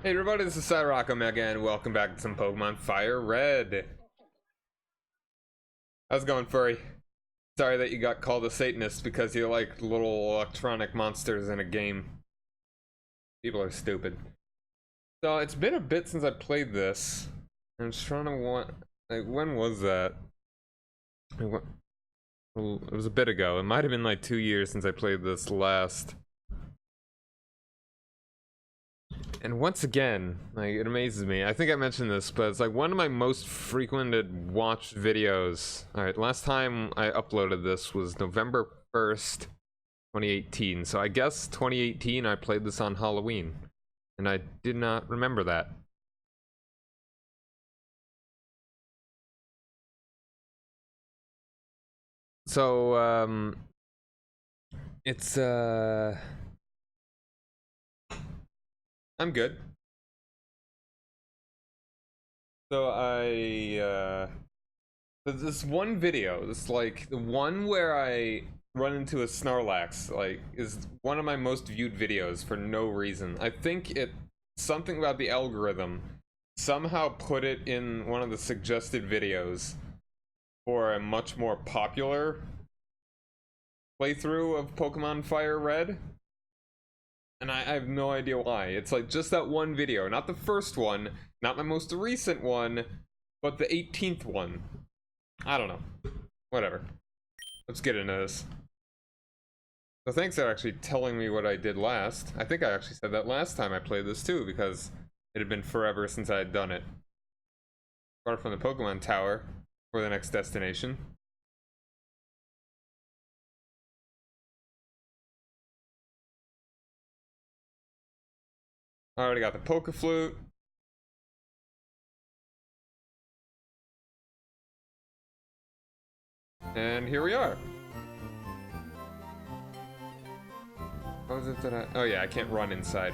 Hey everybody, this is Cyrock Omega, and welcome back to some Pokemon Fire Red. How's it going, Furry? Sorry that you got called a Satanist because you like little electronic monsters in a game. People are stupid. So, it's been a bit since I played this. I'm just trying to like, when was that? Well, it was a bit ago. It might have been like 2 years since I played this last. And once again, like, it amazes me. I think I mentioned this, but it's like one of my most frequented watched videos. Alright, last time I uploaded this was November 1st, 2018. So I guess 2018 I played this on Halloween. And I did not remember that. So, it's, I'm good. So this one video, this like the one where I run into a Snorlax, like, is one of my most viewed videos for no reason. I think something about the algorithm somehow put it in one of the suggested videos for a much more popular playthrough of Pokemon Fire Red. And I have no idea why. It's like just that one video, not the first one, not my most recent one, but the 18th one. I don't know. Whatever. Let's get into this. So thanks for actually telling me what I did last. I think I actually said that last time I played this too, because it had been forever since I had done it. Far from the Pokemon Tower for the next destination. I already got the Poke-Flute. And here we are. What was it that oh yeah, I can't run inside.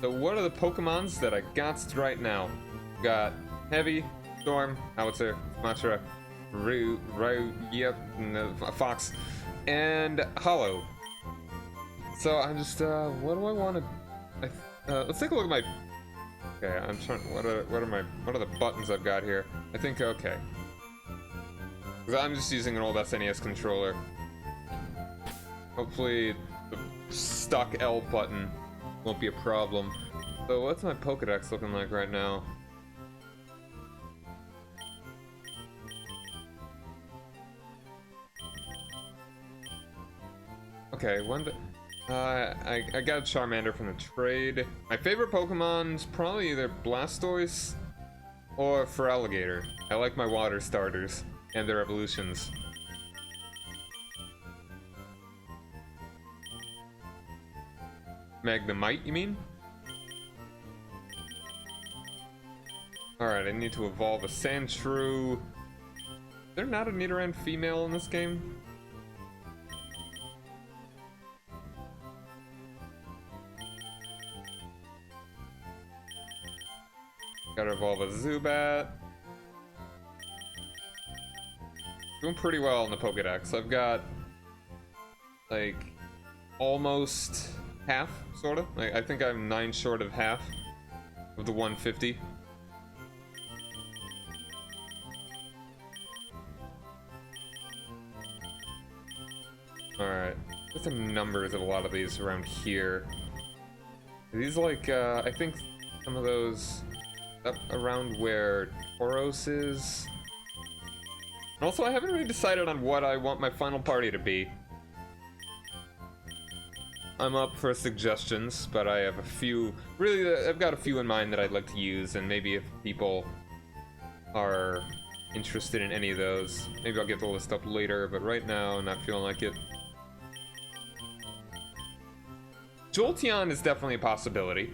So what are the Pokemons that I got right now? Got Heavy, Storm, Howitzer, Sumatra, Fox, and Hollow. So I'm just, what do I want to... let's take a look at my... Okay, I'm trying... What are the buttons I've got here? I think, okay. Because I'm just using an old SNES controller. Hopefully the stuck L button won't be a problem. So what's my Pokedex looking like right now? Okay, I got a Charmander from the trade. My favorite Pokemon's probably either Blastoise or Feraligatr. I like my water starters and their evolutions. Magnemite, you mean? Alright, I need to evolve a Sandshrew. Is there not a Nidoran female in this game? Gotta evolve a Zubat. Doing pretty well in the Pokedex. I've got, like, almost half, sort of. Like, I think I'm 9 short of half of the 150. Alright. There's some numbers of a lot of these around here. Are these like, I think some of those up around where Tauros is. Also, I haven't really decided on what I want my final party to be. I'm up for suggestions, but I have a few... Really, I've got a few in mind that I'd like to use, and maybe if people are interested in any of those, maybe I'll get the list up later, but right now, I'm not feeling like it. Jolteon is definitely a possibility.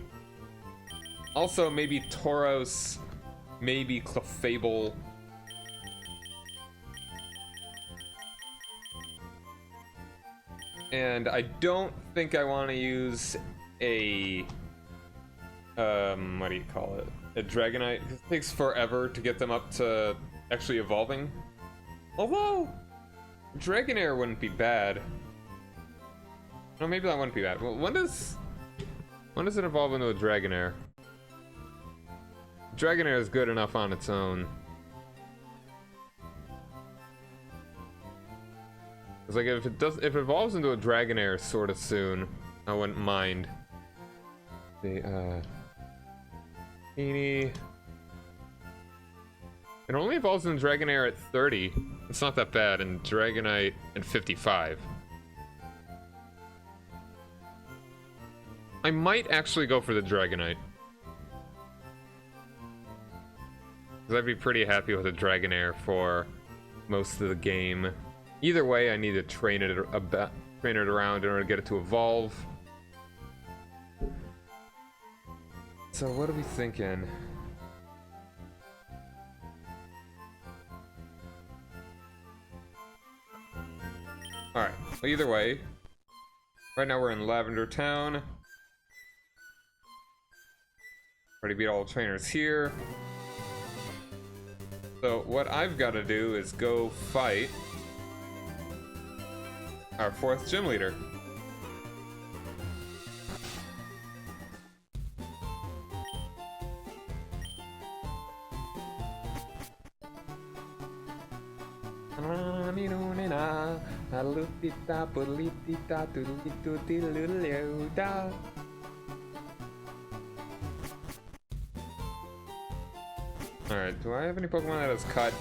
Also, maybe Tauros, maybe Clefable. And I don't think I want to use a, what do you call it? A Dragonite, because it takes forever to get them up to actually evolving. Although, Dragonair wouldn't be bad. No, maybe that wouldn't be bad. Well, when does it evolve into a Dragonair? Dragonair is good enough on its own. It's like if it evolves into a Dragonair sort of soon, I wouldn't mind. The Dratini. It only evolves in Dragonair at 30. It's not that bad, and Dragonite at 55. I might actually go for the Dragonite. Because I'd be pretty happy with a Dragonair for most of the game. Either way, I need to train it around in order to get it to evolve. So what are we thinking? Alright, well, either way. Right now we're in Lavender Town. Already beat all the trainers here. So what I've got to do is go fight our 4th gym leader. Alright, do I have any Pokemon that has cut?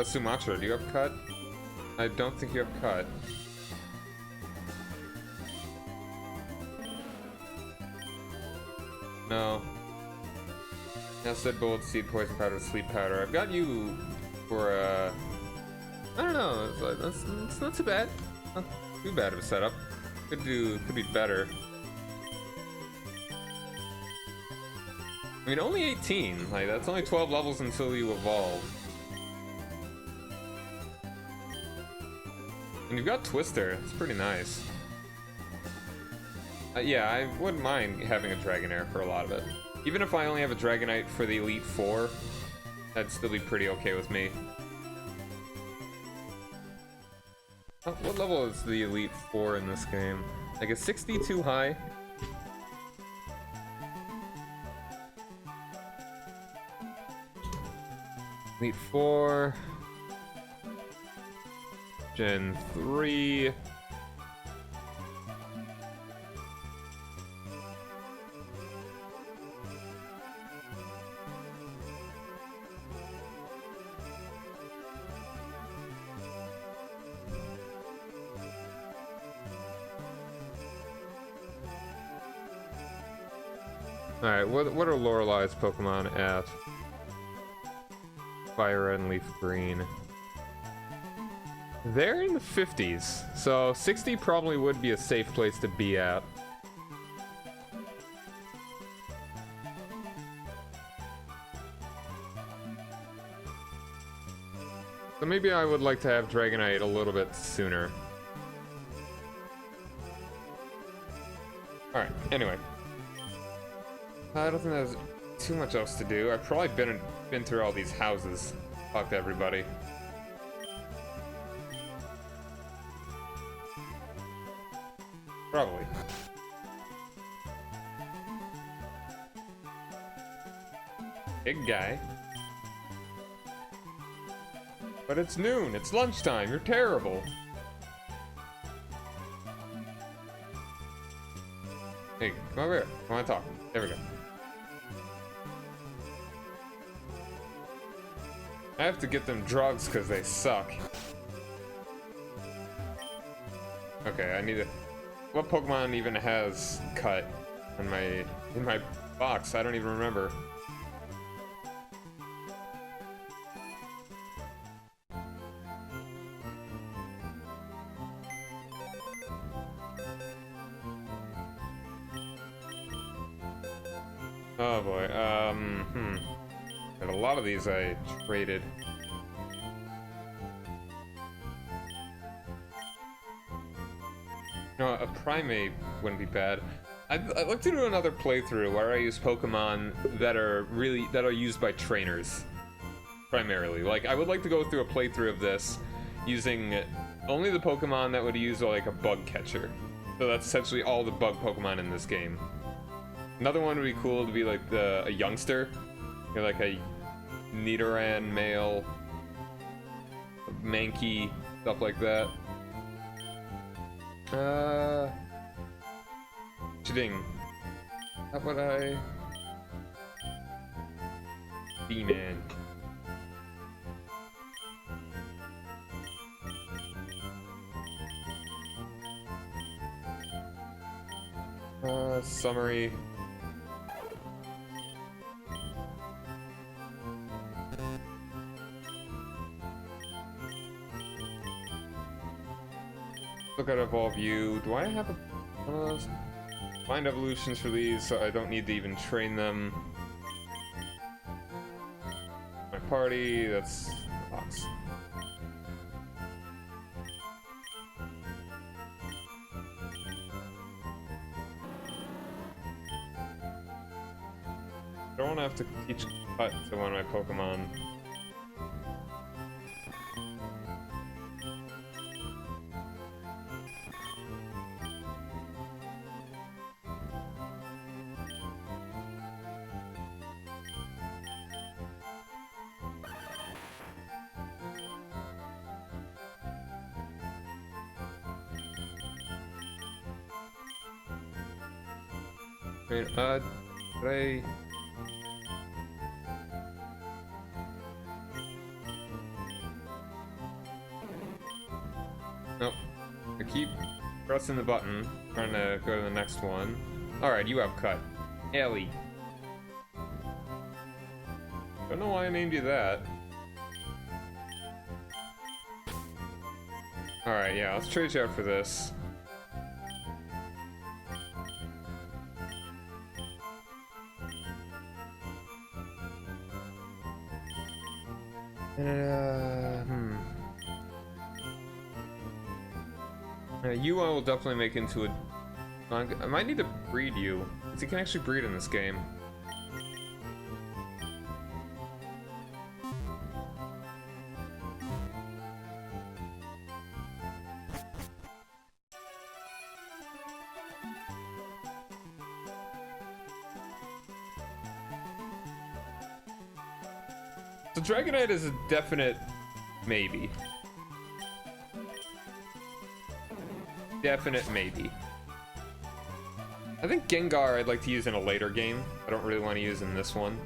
Sumatra, do you have cut? I don't think you have cut. No. Acid, Bullet, Seed, Poison Powder, Sleep Powder. I've got you for, I don't know, it's like, it's not too bad. Not too bad of a setup. Could be better. I mean, only 18. Like, that's only 12 levels until you evolve. And you've got Twister. It's pretty nice. Yeah, I wouldn't mind having a Dragonair for a lot of it. Even if I only have a Dragonite for the Elite Four, that'd still be pretty okay with me. What level is the Elite Four in this game? Like, is 60 too high? Elite 4. Gen 3. Alright, what are Lorelai's Pokemon at? FireRed and Leaf Green. They're in the 50s, so 60 probably would be a safe place to be at. So maybe I would like to have Dragonite a little bit sooner. Alright, anyway. I don't think there's too much else to do. I've probably been through all these houses. Talked to everybody. Probably. Big guy. But it's noon. It's lunchtime. You're terrible. Hey, come over here. I want to talk. There we go. I have to get them drugs because they suck. Okay, I need to... What Pokemon even has cut in my box? I don't even remember. Oh boy, and a lot of these I traded. You know, a Primate wouldn't be bad. I'd like to do another playthrough where I use Pokemon that are used by trainers, primarily. Like, I would like to go through a playthrough of this using only the Pokemon that would use like a bug catcher. So that's essentially all the bug Pokemon in this game. Another one would be cool to be like a youngster. You're like a Nidoran male, Mankey, stuff like that. Chiding. How about I... B-Man. Summary. Look at Evolve You. Do I have one of those? Find evolutions for these so I don't need to even train them. My party, that's a box. I don't want to have to teach cut to one of my Pokemon. Did I... Nope. I keep pressing the button, trying to go to the next one. Alright, you have cut. Ellie. Don't know why I named you that. Alright, yeah, let's trade you out for this. You I will definitely make into a... I might need to breed you, because you can actually breed in this game. So Dragonite is a definite maybe. Definite maybe. I think Gengar I'd like to use in a later game. I don't really want to use in this one.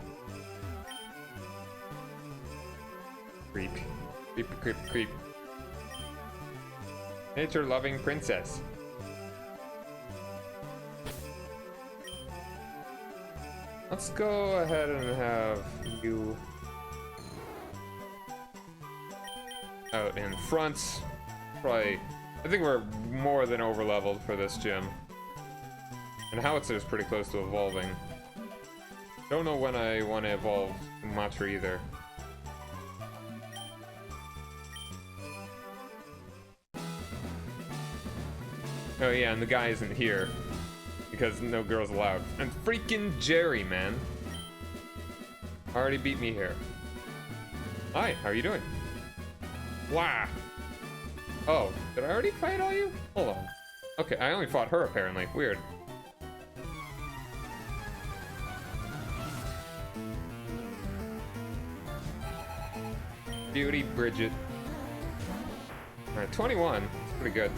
Creep. Creep, creep, creep. Nature-loving princess. Let's go ahead and have you out in front. Probably... I think we're more than over-leveled for this gym. And Howitzer's pretty close to evolving. Don't know when I want to evolve Matra either. Oh yeah, and the guy isn't here. Because no girls allowed. And freaking Jerry, man. Already beat me here. Hi, how are you doing? Wow. Oh, did I already fight all you? Hold on. Okay, I only fought her apparently. Weird. Beauty Bridget. Alright, 21. That's pretty good.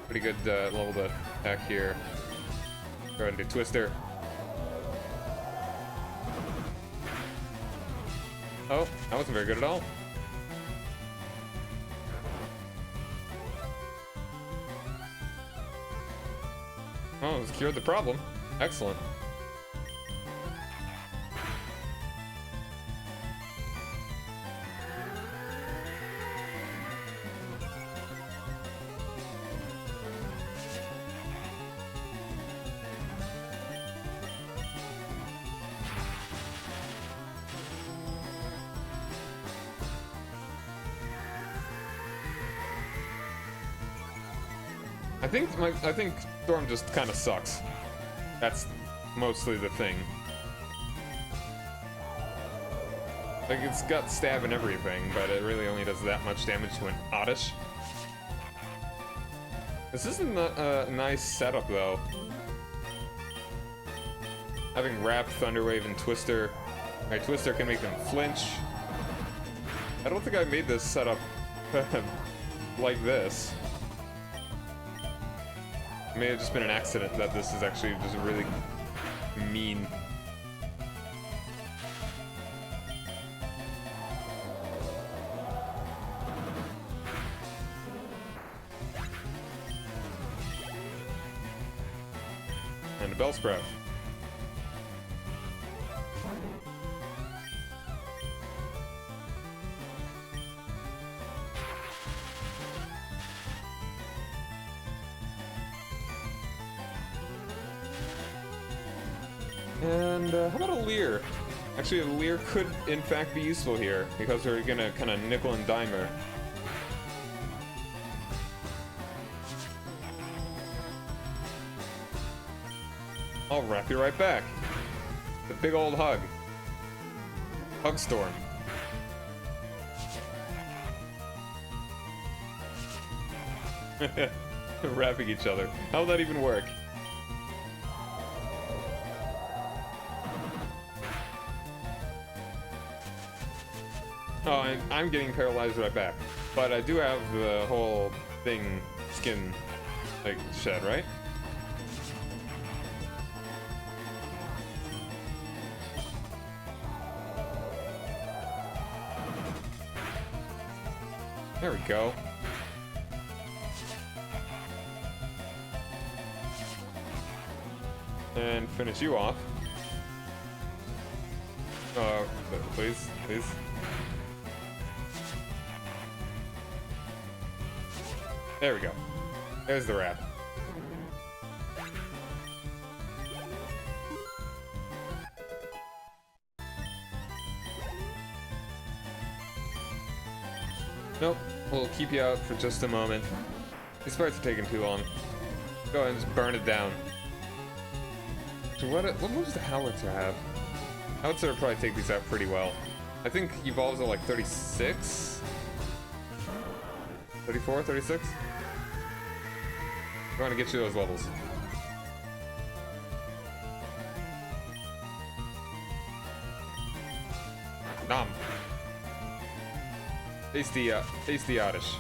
Pretty good level to attack here. Go ahead and do Twister. Oh, that wasn't very good at all. Oh, it's cured the problem. Excellent. I think Storm just kind of sucks. That's mostly the thing. Like, it's got stab and everything, but it really only does that much damage to an Oddish. This isn't a nice setup, though. Having Wrap, Thunderwave, and Twister. My Twister can make them flinch. I don't think I made this setup like this. It may have just been an accident that this is actually just really mean. And a Bellsprout. And how about a Leer? Actually, a Leer could in fact be useful here, because we're gonna kind of nickel and dime her. I'll wrap you right back. The big old hug. Hug storm. Wrapping each other. How would that even work? Oh, I'm getting paralyzed right back. But I do have the whole thing, skin, like, shed, right? There we go. And finish you off. Please, please. There we go. There's the wrap. Nope, we'll keep you out for just a moment. These fights are taking too long. Go ahead and just burn it down. So what moves does the Howitzer have? Howitzer would probably take these out pretty well. I think evolves at like 36? 34, 36? I want to get you those levels. Nom. Tasty oddish.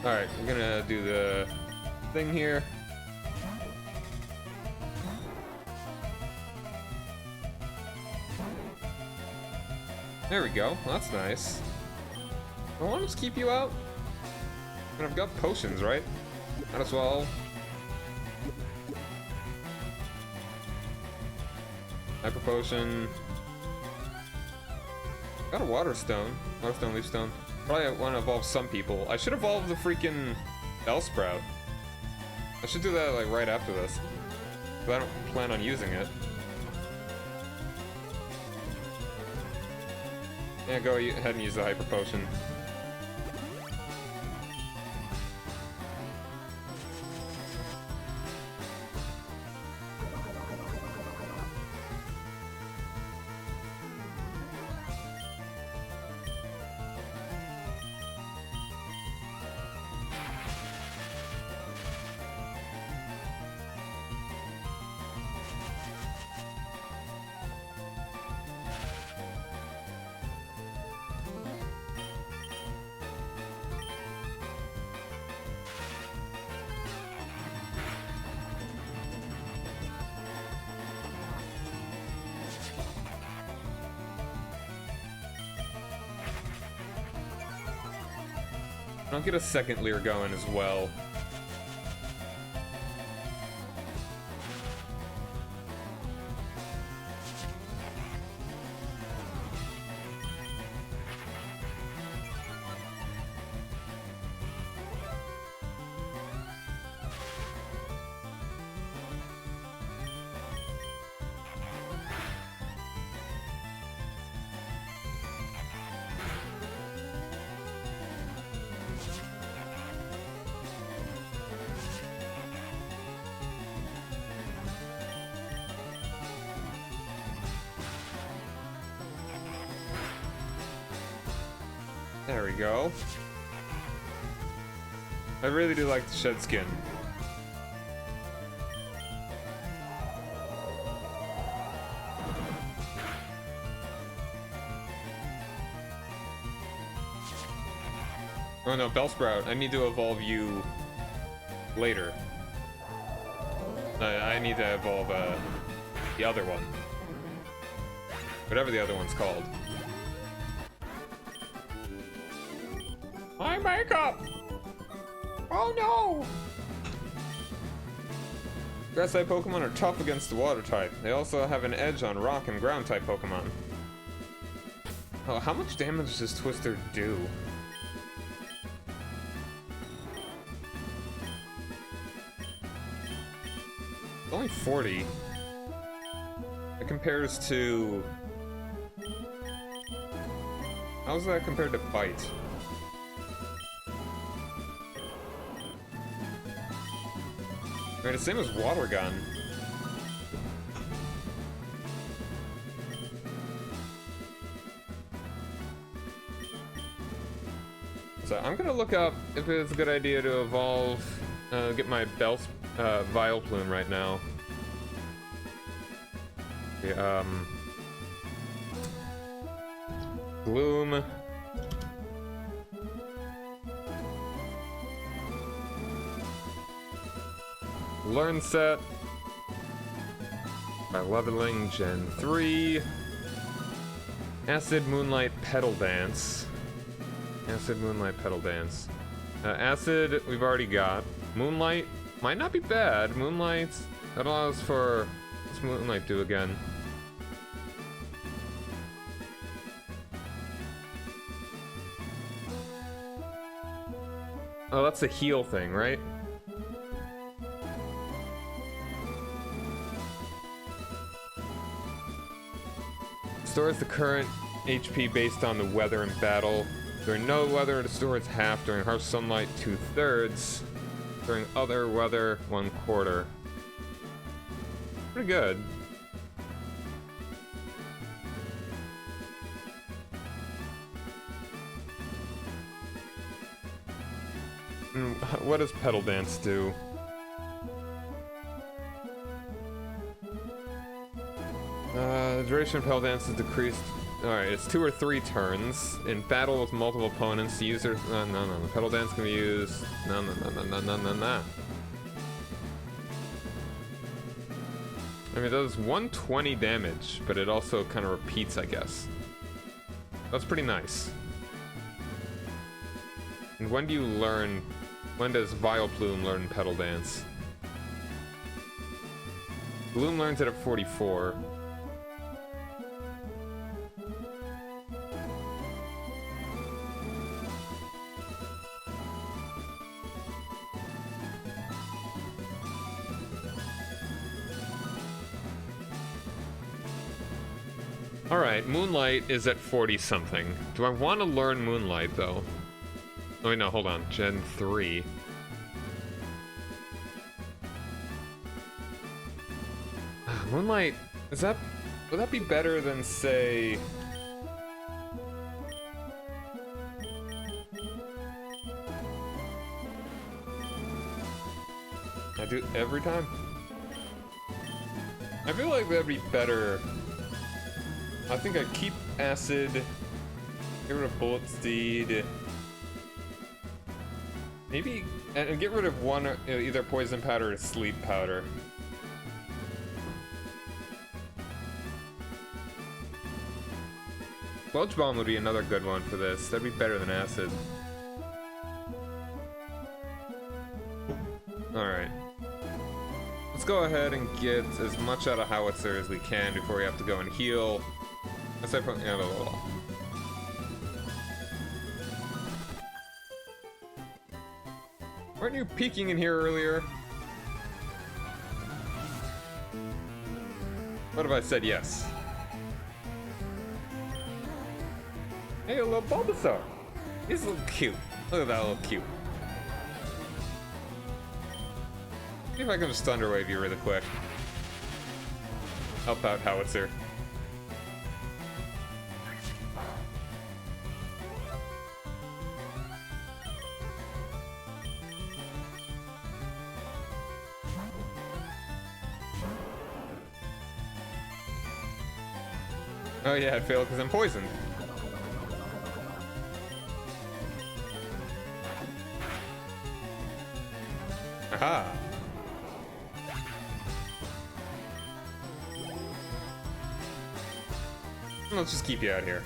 Alright, we're gonna do the thing here. There we go. Well, that's nice. I want to just keep you out. And I've got potions, right? Might as well. Hyper potion. Got a water stone. Water stone, leaf stone. Probably want to evolve some people. I should evolve the freaking Bellsprout. I should do that like right after this. But I don't plan on using it. Yeah, go ahead and use the hyper potion. I'll get a second Leer going as well. There we go. I really do like the shed skin. Oh no, Bellsprout, I need to evolve you later. I need to evolve the other one. Whatever the other one's called. My makeup! Oh no! Grass type Pokemon are tough against the water type. They also have an edge on rock and ground type Pokemon. Oh, how much damage does Twister do? Only 40. It compares to... How's that compared to Bite? I mean, the same as Water Gun. So I'm gonna look up if it's a good idea to evolve, get my Vileplume right now. Okay, Gloom. Learn set. By leveling Gen 3. Acid Moonlight Petal Dance. Acid Moonlight Petal Dance. Acid we've already got. Moonlight might not be bad. Moonlight, that allows for... What's Moonlight do again? Oh, that's the heal thing, right? Stores the current HP based on the weather in battle. During no weather, it stores half. During harsh sunlight, 2/3. During other weather, 1/4. Pretty good. What does Petal Dance do? The duration of Petal Dance is decreased. Alright, it's 2 or 3 turns. In battle with multiple opponents, the user... No. Petal Dance can be used... No. I mean, it does 120 damage, but it also kind of repeats, I guess. That's pretty nice. And when do you learn... When does Vileplume learn Petal Dance? Bloom learns it at 44. Alright, Moonlight is at 40-something. Do I want to learn Moonlight, though? Oh, wait, no, hold on. Gen 3. Moonlight, is that... Would that be better than, say... I do every time? I feel like that'd be better... I think I'd keep Acid, get rid of Bullet Steed, maybe, and get rid of one, either Poison Powder or Sleep Powder. Sludge Bomb would be another good one for this. That'd be better than Acid. Alright. Let's go ahead and get as much out of Howitzer as we can before we have to go and heal. Aside from, yeah, blah, blah, blah. Weren't you peeking in here earlier? What if I said yes? Hey, a little Bulbasaur. He's a little cute. Look at that little cute. See if I can just Thunder Wave you really quick. Help out Oh yeah, it failed because I'm poisoned. Aha! Let's just keep you out here.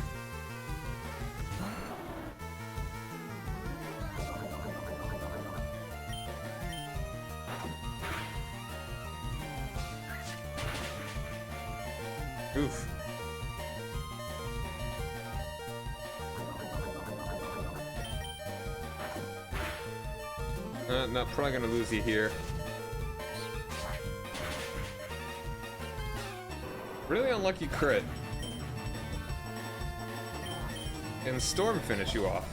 Oof. Not probably gonna lose you here. Really unlucky crit. And Storm finish you off.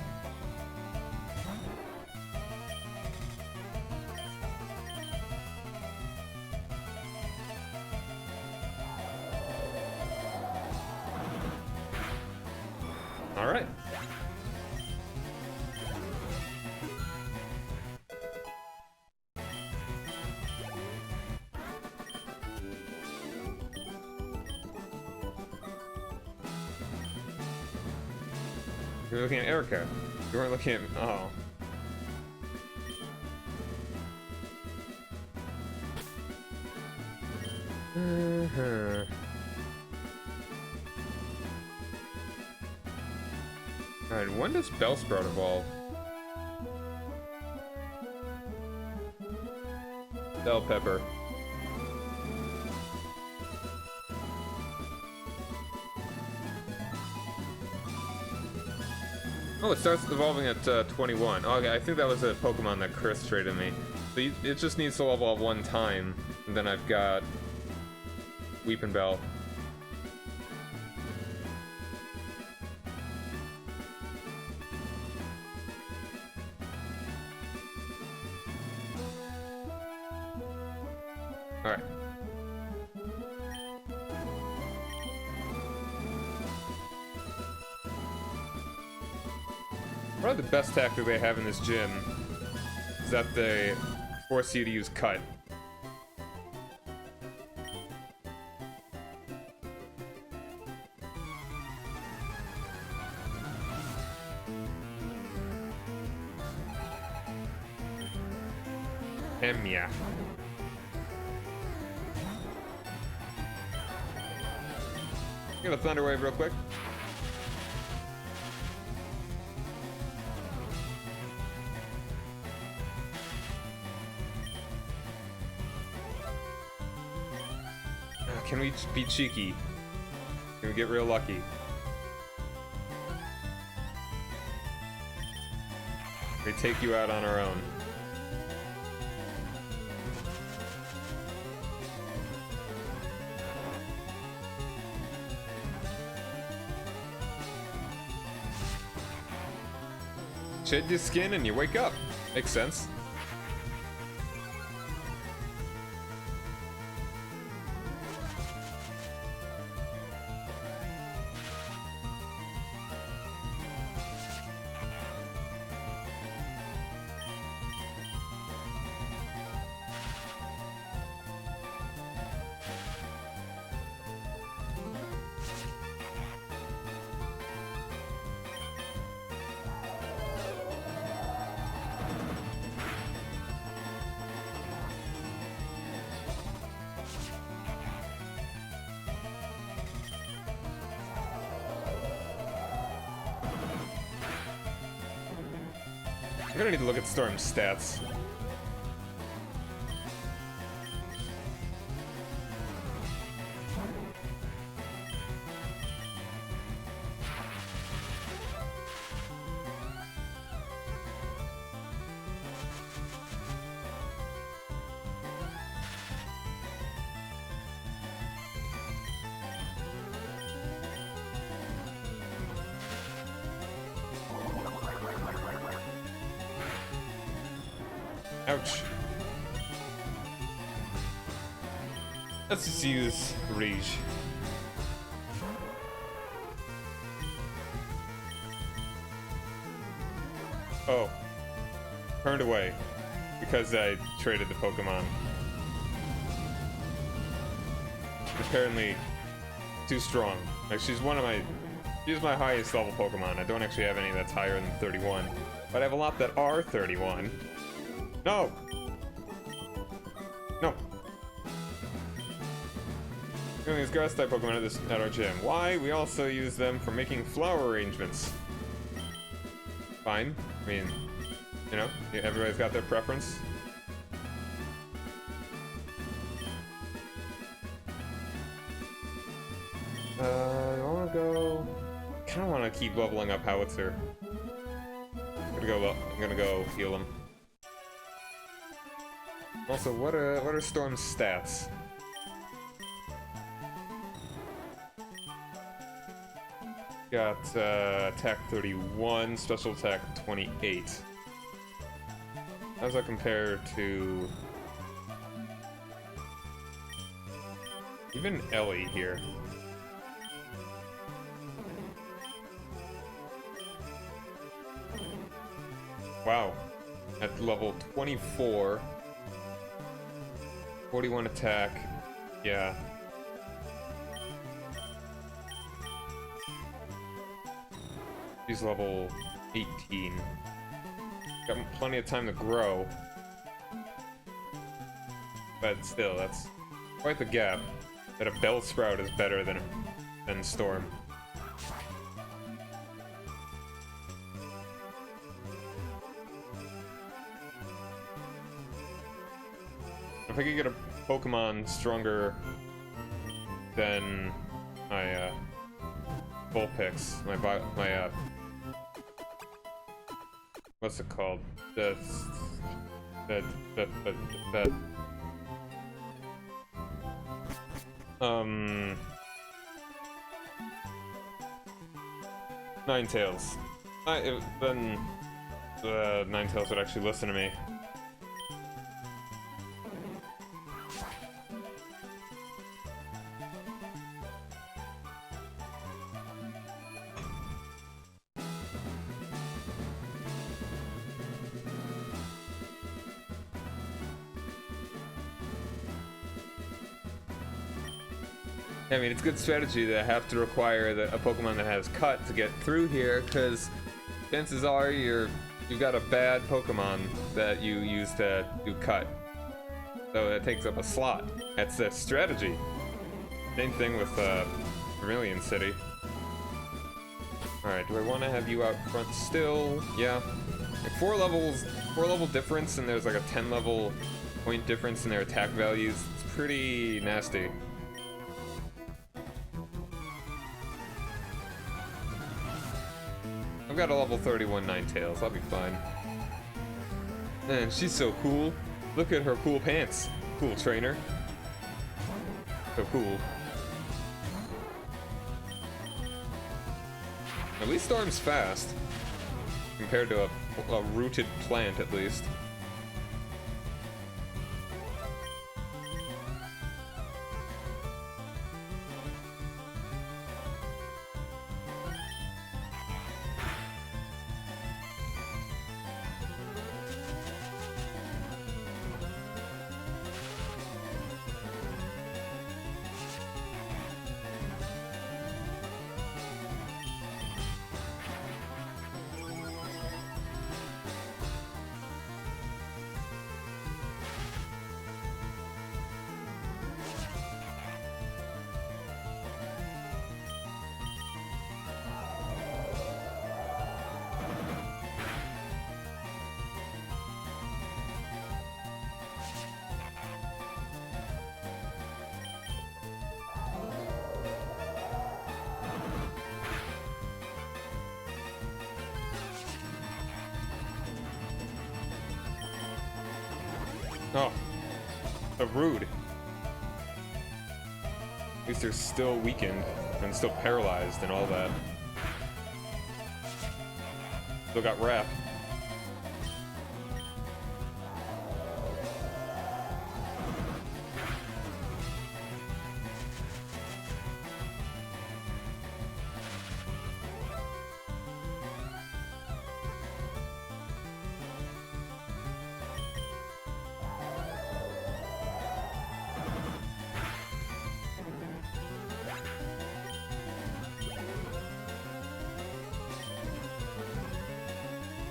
Alright. You were looking at Erica. You weren't looking at... Oh. Alright, when does Bellsprout evolve? Bell Pepper. Oh, it starts evolving at 21. Oh, okay, I think that was a Pokemon that Chris traded me. So it just needs to level up one time, and then I've got Weepin' Bell. Alright. Probably the best tactic they have in this gym is that they force you to use Cut. Yeah. Get a Thunder Wave real quick. Can we be cheeky? Can we get real lucky? We take you out on our own. Shed your skin and you wake up. Makes sense. I'm gonna need to look at Storm's stats. Ouch. Let's just use Rage. Oh. Turned away. Because I traded the Pokemon. Apparently too strong. Like, she's my highest level Pokemon. I don't actually have any that's higher than 31. But I have a lot that are 31. No! No! We only use grass-type Pokemon at our gym. Why? We also use them for making flower arrangements. Fine. I mean, you know, everybody's got their preference. I wanna go... I kinda wanna keep leveling up Howitzer. I'm gonna go heal him. Also, what are Storm's stats? Got attack 31, special attack 28. How does that compare to even Ellie here? Wow, at level 24, 41 attack, yeah. She's level 18. Got plenty of time to grow. But still, that's quite the gap. That a Bellsprout is better than Storm. If I could get a Pokemon stronger than my Vulpix, my what's it called? The 9tails. Then the 9tails would actually listen to me. I mean, it's good strategy to have to require a Pokemon that has Cut to get through here, because chances are you've got a bad Pokemon that you use to do Cut. So that takes up a slot. That's the strategy. Same thing with Vermilion City. Alright, do I want to have you out front still? Yeah. Like 4 level difference, and there's like a 10 level point difference in their attack values. It's pretty nasty. I've got a level 31 Ninetales, I'll be fine. Man, she's so cool. Look at her cool pants. Cool trainer. So cool. At least Storm's fast. Compared to a rooted plant, at least. Oh, so rude. At least they're still weakened and still paralyzed and all that. Still got Wrath.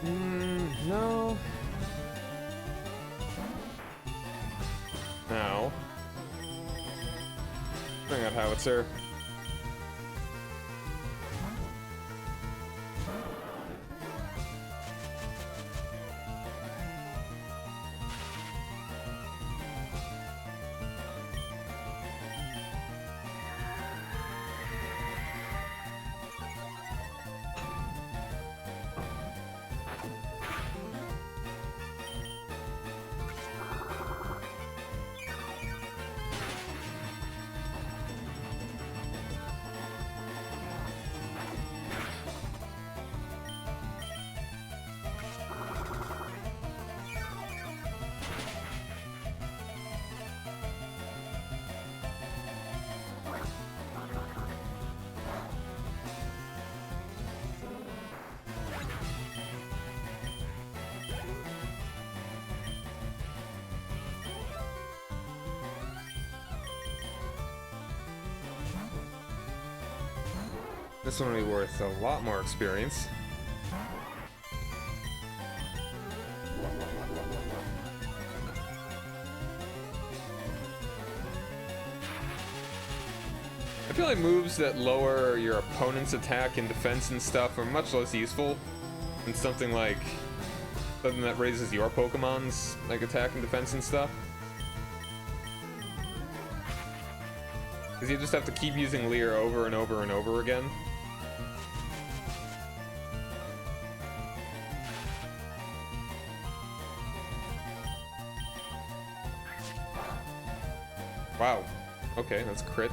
No. Now. Bring out howitzer. This one will be worth a lot more experience. I feel like moves that lower your opponent's attack and defense and stuff are much less useful than something that raises your Pokemon's like attack and defense and stuff. Because you just have to keep using Leer over and over and over again. Wow. Okay, that's a crit.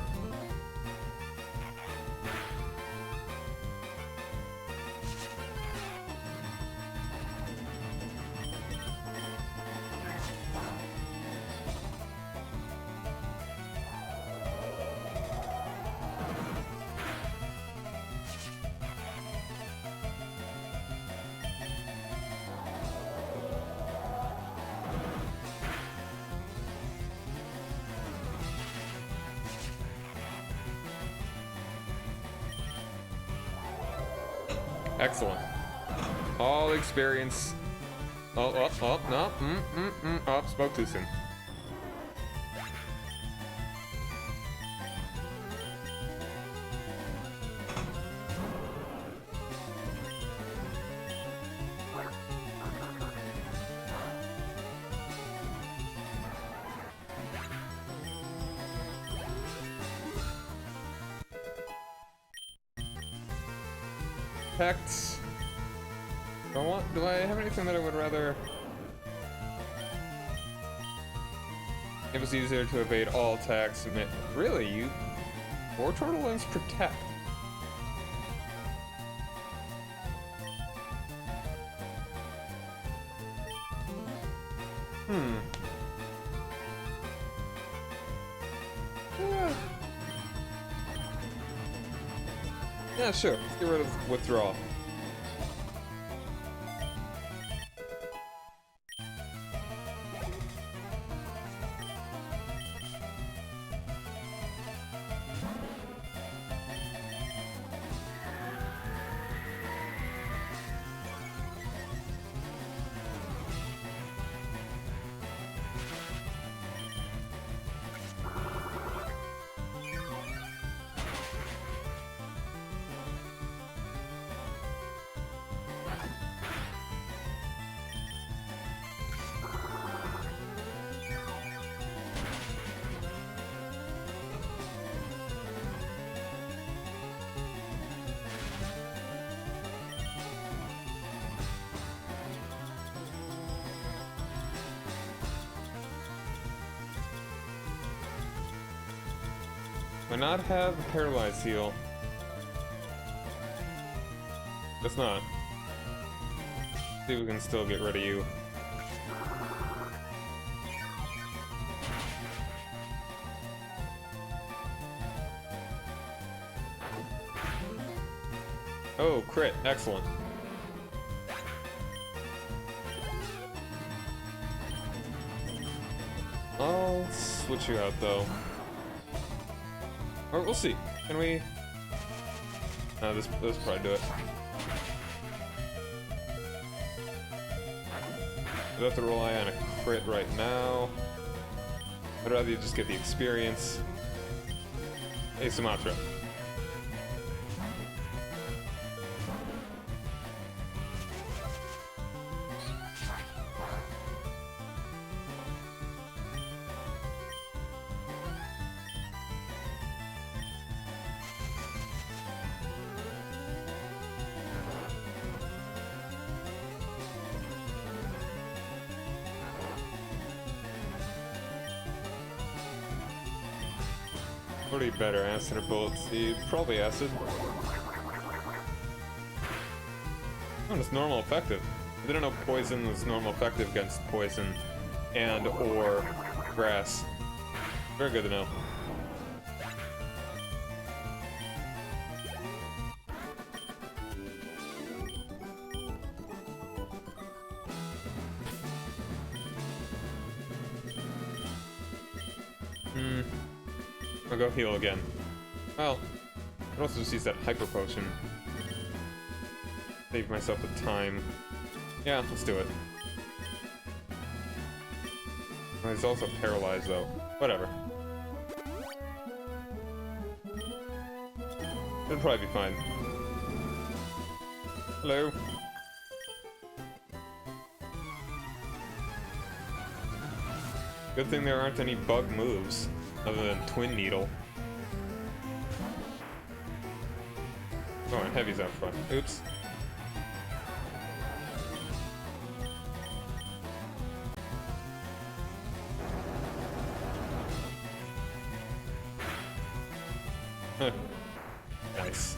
Excellent. All experience. Oh, no. Oh, spoke too soon. Effects. Do I have anything that I would rather? It was easier to evade all attacks. Really, you? Wartortle learns protect. Yeah, sure. Let's get rid of withdrawal. Why not have a paralyzed heal? Guess not. See if we can still get rid of you. Oh, crit. Excellent. I'll switch you out, though. Or we'll see. Can we? No, this probably do it. I don't have to rely on a crit right now. I'd rather you just get the experience. Hey, Sumatra. What are you better, acid or bullet seed? Probably acid. Oh, it's normal effective. I didn't know poison was normal effective against poison and or grass. Very good to know. I'll go heal again. Well, I also just use that hyper potion. Save myself the time. Yeah, let's do it. Oh, he's also paralyzed though. Whatever. It'll probably be fine. Hello. Good thing there aren't any bug moves other than Twin Needle. Oh, and Heavy's out front. Oops. Nice.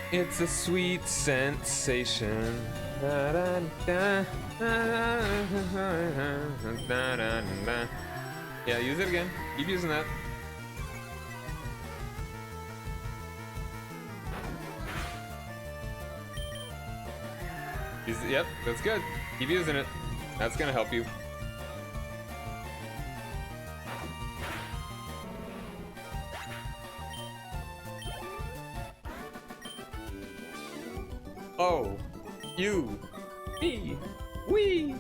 It's a sweet sensation. Da, da, da, da, da, da, da. Yeah, use it again. Keep using that. Yep, that's good. Keep using it. That's gonna help you. Oh, you, me, we.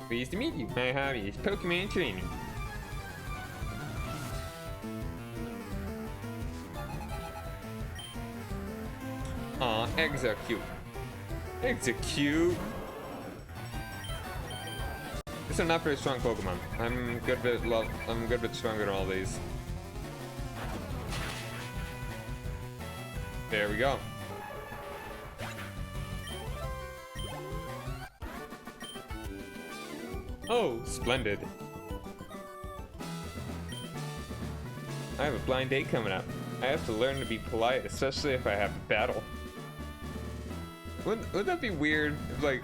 Pleased to meet you. My hobby is Pokemon training. Aw, eggs are cute. Eggs are cute. These are not very strong Pokemon. I'm a good bit stronger than all these. There we go. Oh, splendid. I have a blind date coming up. I have to learn to be polite, especially if I have to battle. Wouldn't that be weird if, like,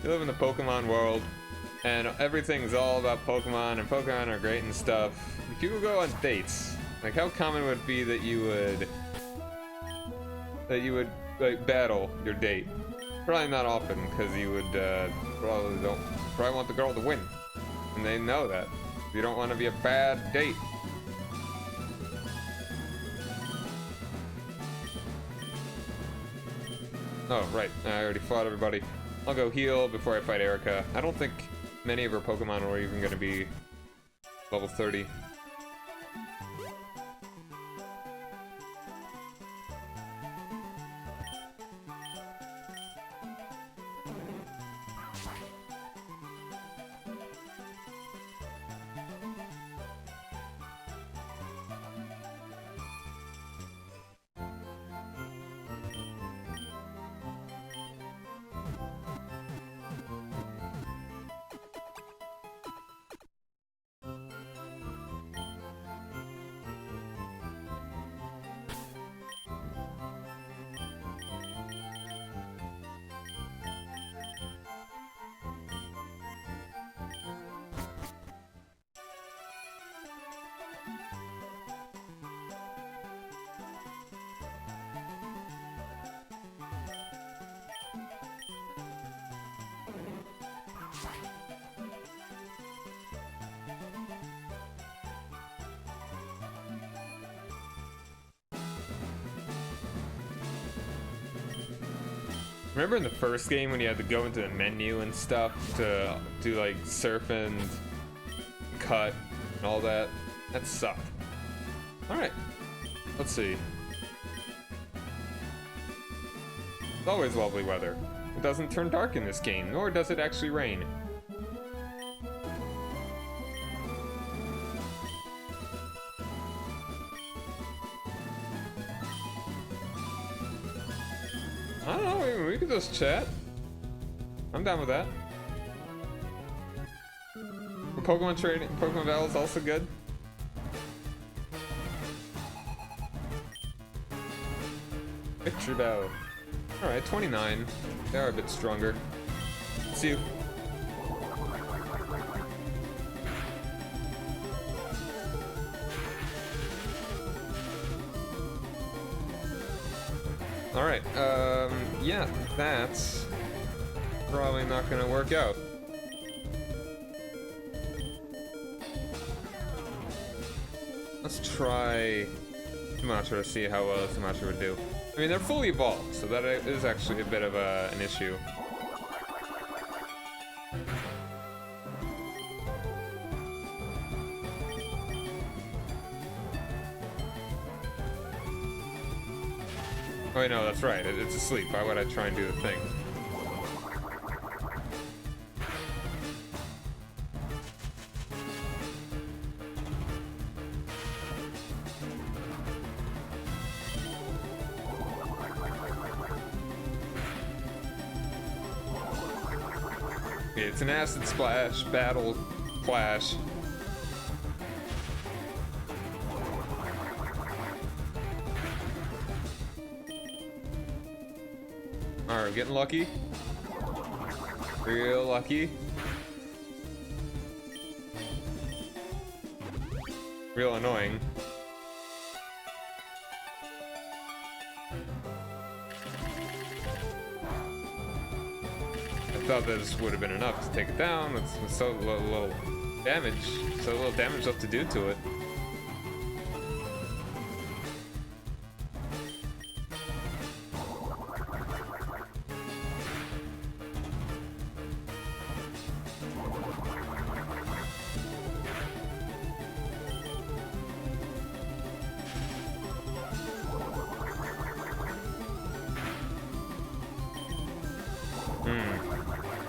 you live in the Pokemon world and everything's all about Pokemon and Pokemon are great and stuff? If people go on dates, like, how common would it be that you would like battle your date? Probably not often, because you would probably want the girl to win, and they know that. You don't want to be a bad date. Oh, right. I already fought everybody. I'll go heal before I fight Erica. I don't think many of her Pokemon are even going to be level 30. Remember in the first game when you had to go into the menu and stuff to do like surf and cut and all that? That sucked. Alright, let's see. It's always lovely weather. It doesn't turn dark in this game, nor does it actually rain. I don't know, we could just chat. I'm down with that. Pokemon trading, Pokemon Battle is also good. Victory Battle. Alright, 29. They are a bit stronger. See you. Alright, yeah, that's probably not gonna work out. Let's try Sumatra to see how well Sumatra would do. I mean, they're fully evolved, so that is actually a bit of an issue. Oh wait, no, that's right. It's asleep. Why would I try and do the thing? Okay, it's an acid splash, battle, flash. Alright, getting lucky. Real lucky. Real annoying. I thought this would have been enough to take it down with so little damage. So little damage left to do to it.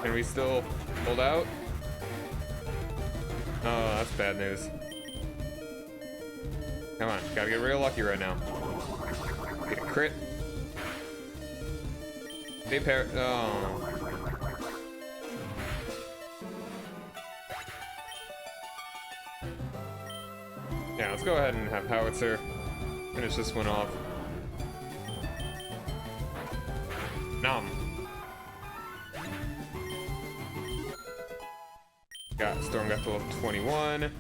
Can we still hold out? Oh, that's bad news. Come on, gotta get real lucky right now. Get a crit. Hey, parrot. Oh. Yeah, let's go ahead and have Howitzer finish this one off. Nom. Storm got to level 21.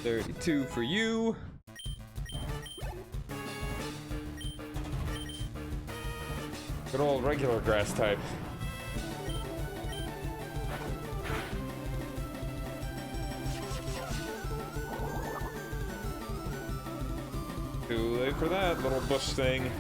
32 for you. Good old regular grass type. Too late for that little bush thing.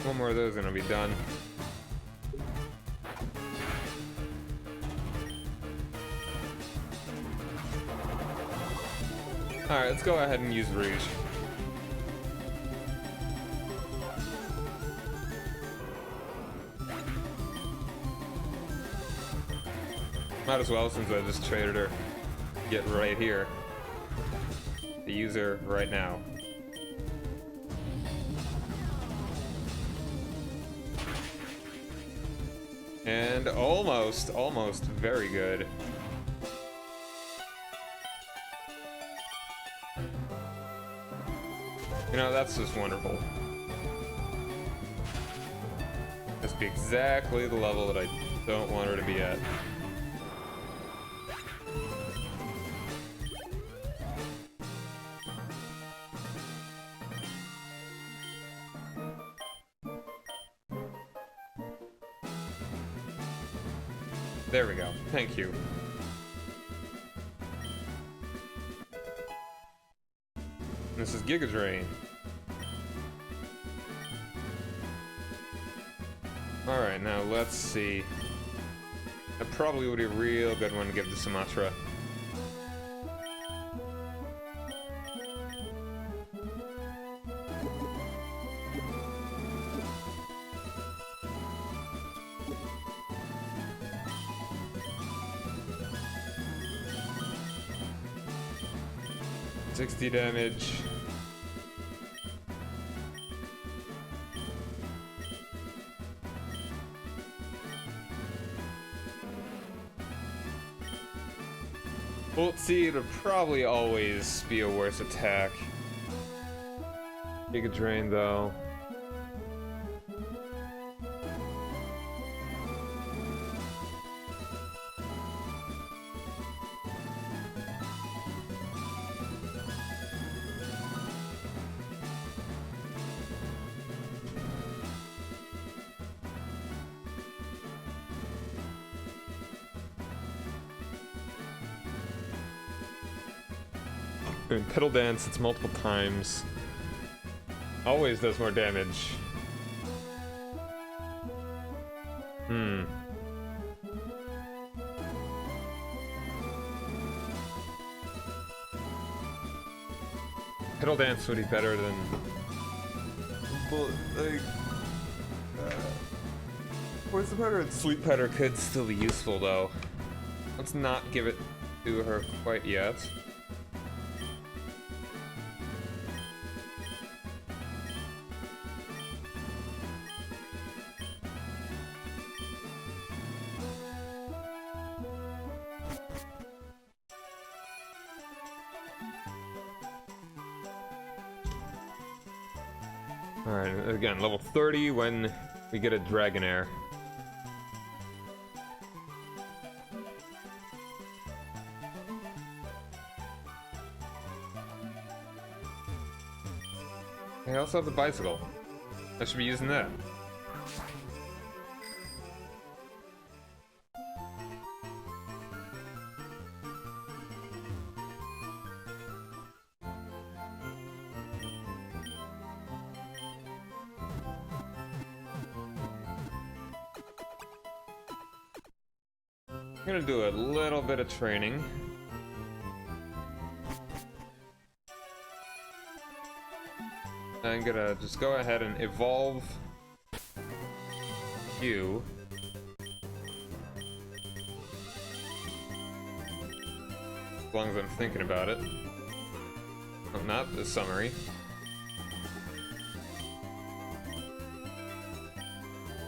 One more of those and I'll be done. Alright, let's go ahead and use Rouge. Might as well, since I just traded her. Get right here. The user right now. And almost very good. You know, that's just wonderful. This be exactly the level that I don't want her to be at. There we go. Thank you. This is Giga Drain. Alright, now let's see. That probably would be a real good one to give to Sumatra. $60 damage. Well, let's see, it'll probably always be a worse attack. Giga Drain, though. And Pedal Dance, it's multiple times. Always does more damage. Pedal Dance would be better than... But, like... What's the better? Sleep Powder could still be useful, though. Let's not give it to her quite yet. Alright, again, level 30 when we get a Dragonair. I also have the bicycle. I should be using that. I'm gonna do a little bit of training. I'm gonna just go ahead and evolve you. As long as I'm thinking about it. Oh, not the summary.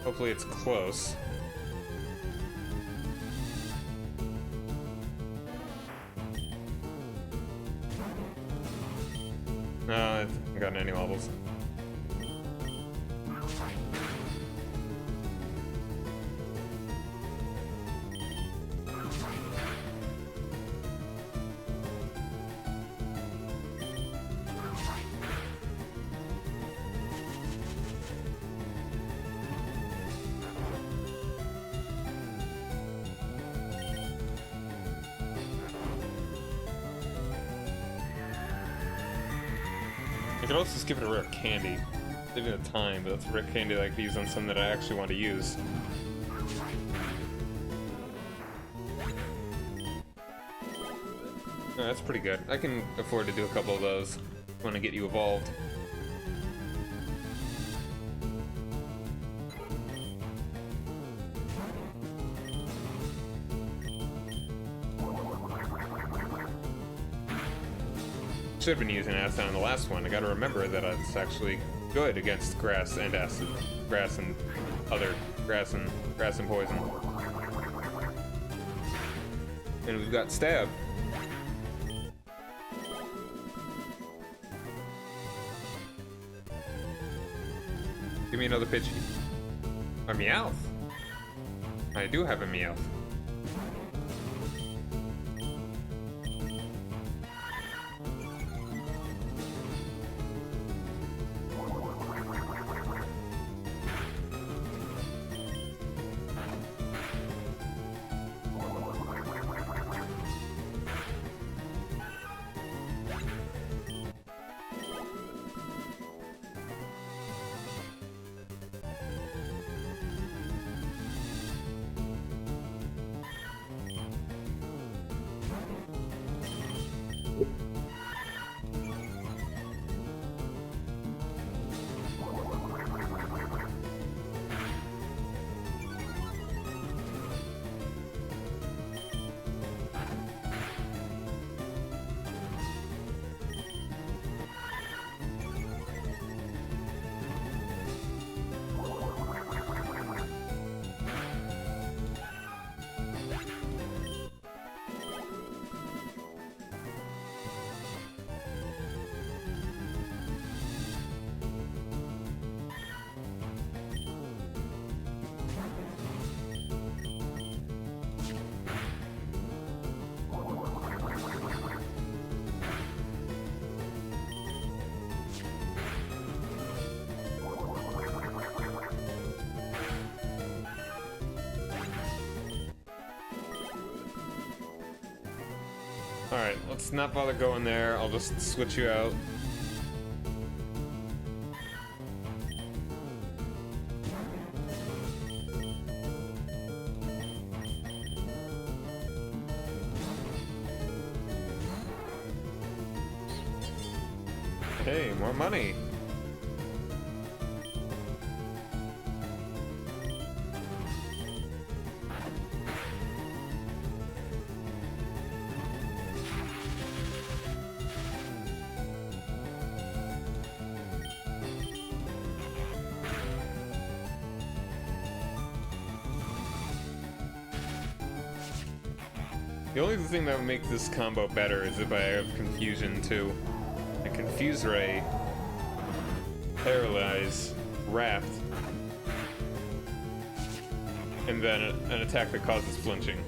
Hopefully it's close. No, I haven't gotten any levels. I could also just give it a rare candy. Saving the time, but that's a rare candy that I could use on something that I actually want to use. Oh, that's pretty good. I can afford to do a couple of those when I get you evolved. Should have been using acid on the last one. I gotta remember that it's actually good against grass and acid. Grass and other grass and poison. And we've got stab. me another Pidgey. A Meowth. I do have a Meowth. Alright, let's not bother going there. I'll just switch you out. Hey, more money. The only thing that would make this combo better is if I have Confusion too. A Confuse Ray, Paralyze, Wrapped, and then an attack that causes flinching.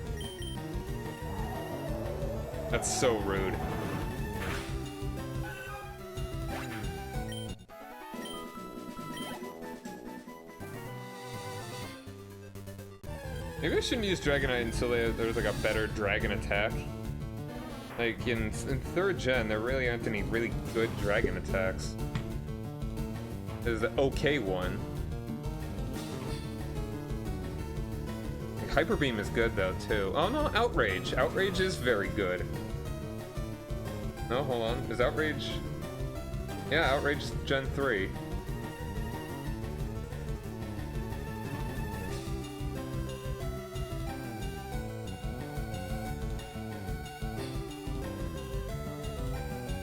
That's so rude. Maybe I shouldn't use Dragonite until there's like a better dragon attack. Like in 3rd gen, there really aren't any really good dragon attacks. There's the okay one. Like, Hyper Beam is good though too. Oh no, Outrage. Outrage is very good. No, hold on. Is Outrage? Yeah, Outrage is Gen 3.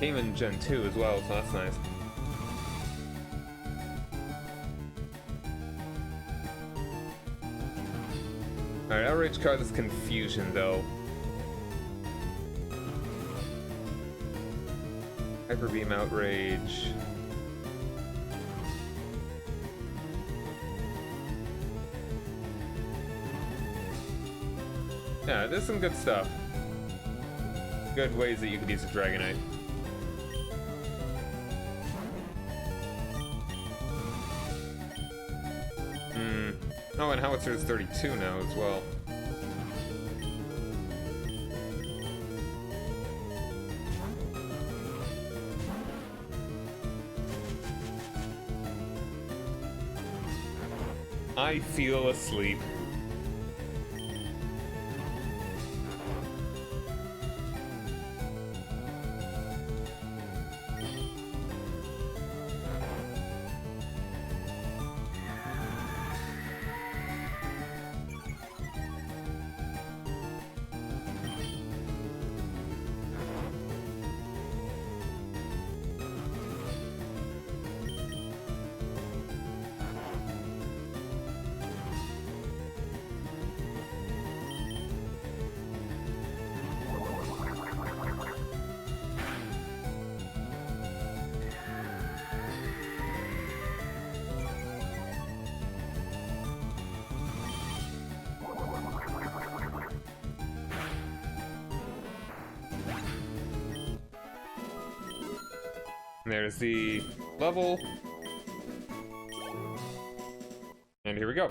Came in Gen 2 as well, so that's nice. Alright, Outrage causes Confusion though. Hyper Beam, Outrage. Yeah, there's some good stuff. Good ways that you could use a Dragonite. Oh, and Howitzer is 32 now as well. I feel asleep. And there's the level. And here we go.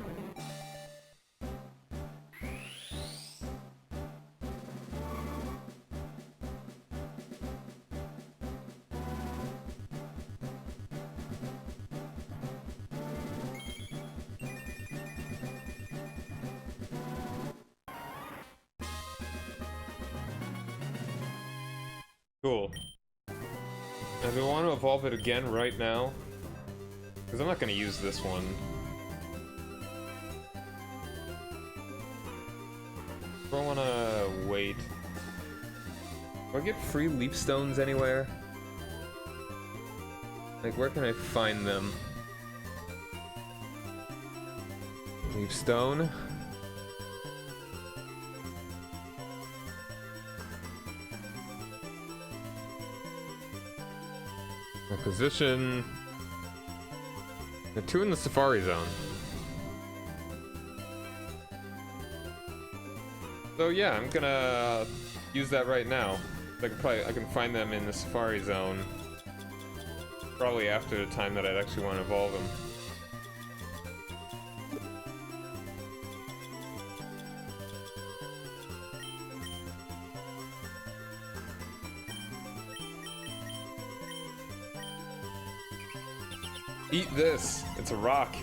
Cool. Now, do I want to evolve it again right now? Because I'm not going to use this one. Do I want to wait? Do I get free leaf stones anywhere? Like, where can I find them? Leaf stone. Acquisition. The 2 in the Safari Zone. So yeah, I'm gonna use that right now. I can find them in the Safari Zone. Probably after the time that I'd actually want to evolve them. Eat this! It's a rock.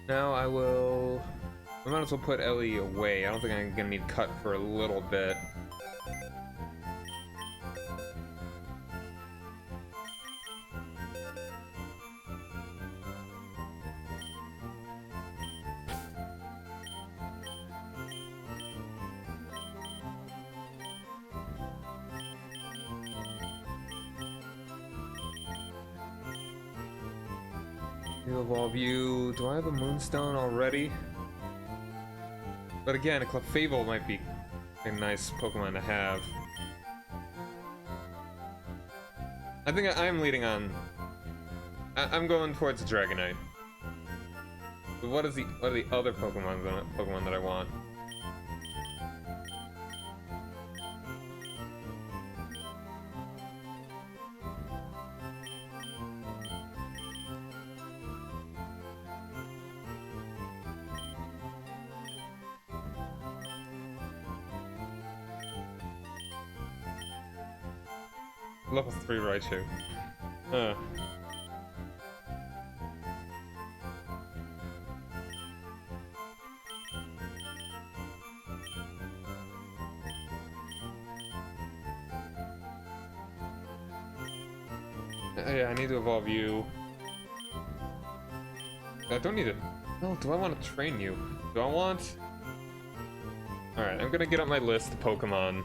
Now I might as well put Ellie away. I don't think I'm gonna need cut for a little bit. Evolve you. Do I have a Moonstone already? But again, a Clefable might be a nice Pokemon to have. I think I'm leading on. I'm going towards Dragonite. But what are the other Pokemon that I want? Level 3 Raichu. Yeah, I need to evolve you. I don't need it. No, do I want to train you? Do I want... Alright, I'm gonna get up my list of Pokemon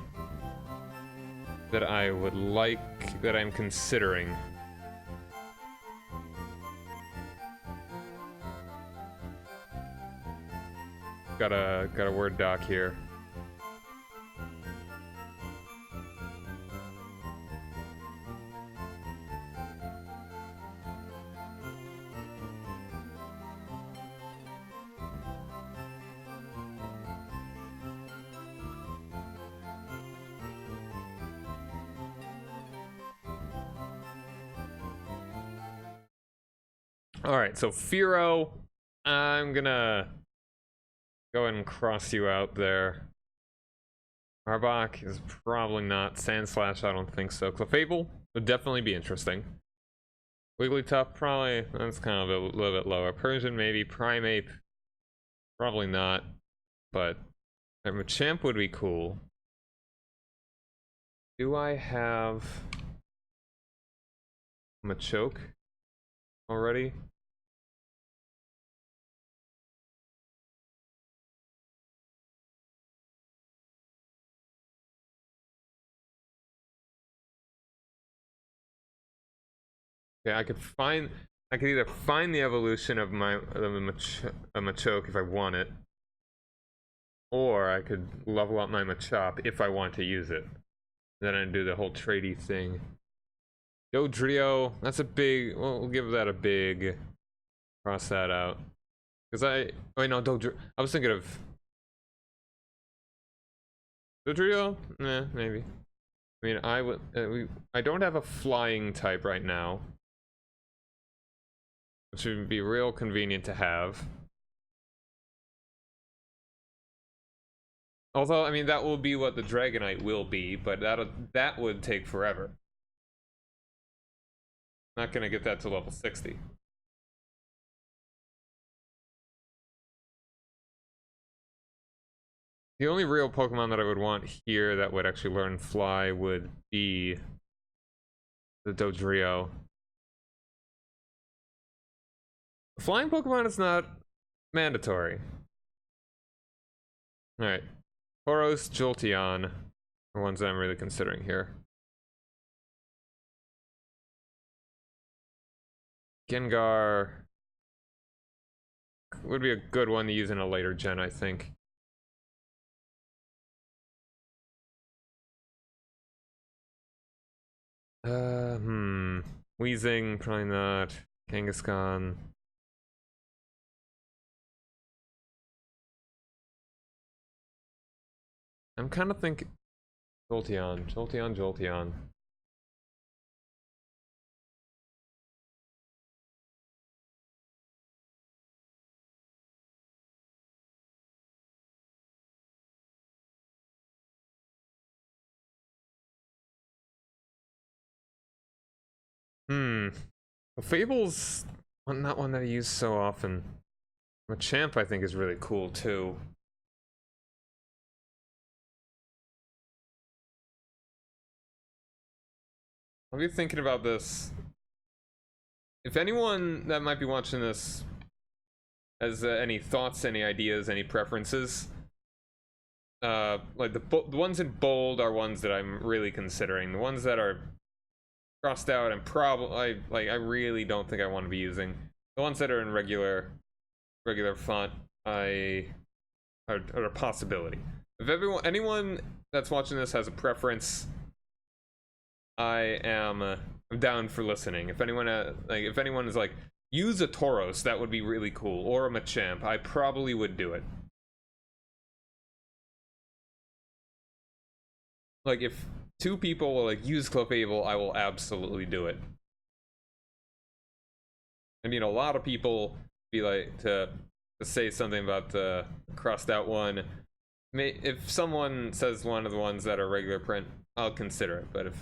that I would like, that I'm considering. Got a Word doc here. Alright, so Fearow, I'm gonna go ahead and cross you out there. Arbok is probably not. Sandslash, I don't think so. Clefable would definitely be interesting. Wigglytuff, probably, that's kind of a little bit lower. Persian, maybe. Primeape, probably not. But a Machamp would be cool. Do I have Machoke already? Okay, I could either find the evolution of a Machoke if I want it, or I could level up my Machop if I want to use it. Then I do the whole tradey thing. Dodrio, that's a big, well, we'll give that a big, cross that out. Because wait, no, Dodrio, I was thinking of Dodrio? Nah, maybe. I mean, I don't have a flying type right now, which would be real convenient to have. Although, I mean, that will be what the Dragonite will be, but that would take forever. Not gonna get that to level 60. The only real Pokemon that I would want here that would actually learn Fly would be the Dodrio. Flying Pokemon is not mandatory. Alright. Tauros, Jolteon are ones that I'm really considering here. Gengar would be a good one to use in a later gen, I think. Weezing, probably not. Kangaskhan. I'm kind of thinking Jolteon. Fable's not one that I use so often. Machamp, I think, is really cool too. I'll be thinking about this. If anyone that might be watching this has any thoughts, any ideas, any preferences, like the ones in bold are ones that I'm really considering. The ones that are crossed out and probably I really don't think I want to be using. The ones that are in regular font, are a possibility. If anyone that's watching this has a preference, I'm down for listening. If anyone if anyone is like, use a Tauros, that would be really cool, or a Machamp, I probably would do it. Like, if two people will like use Clefable, I will absolutely do it. I mean, a lot of people be like to say something about the crossed out one. If someone says one of the ones that are regular print, I'll consider it. But if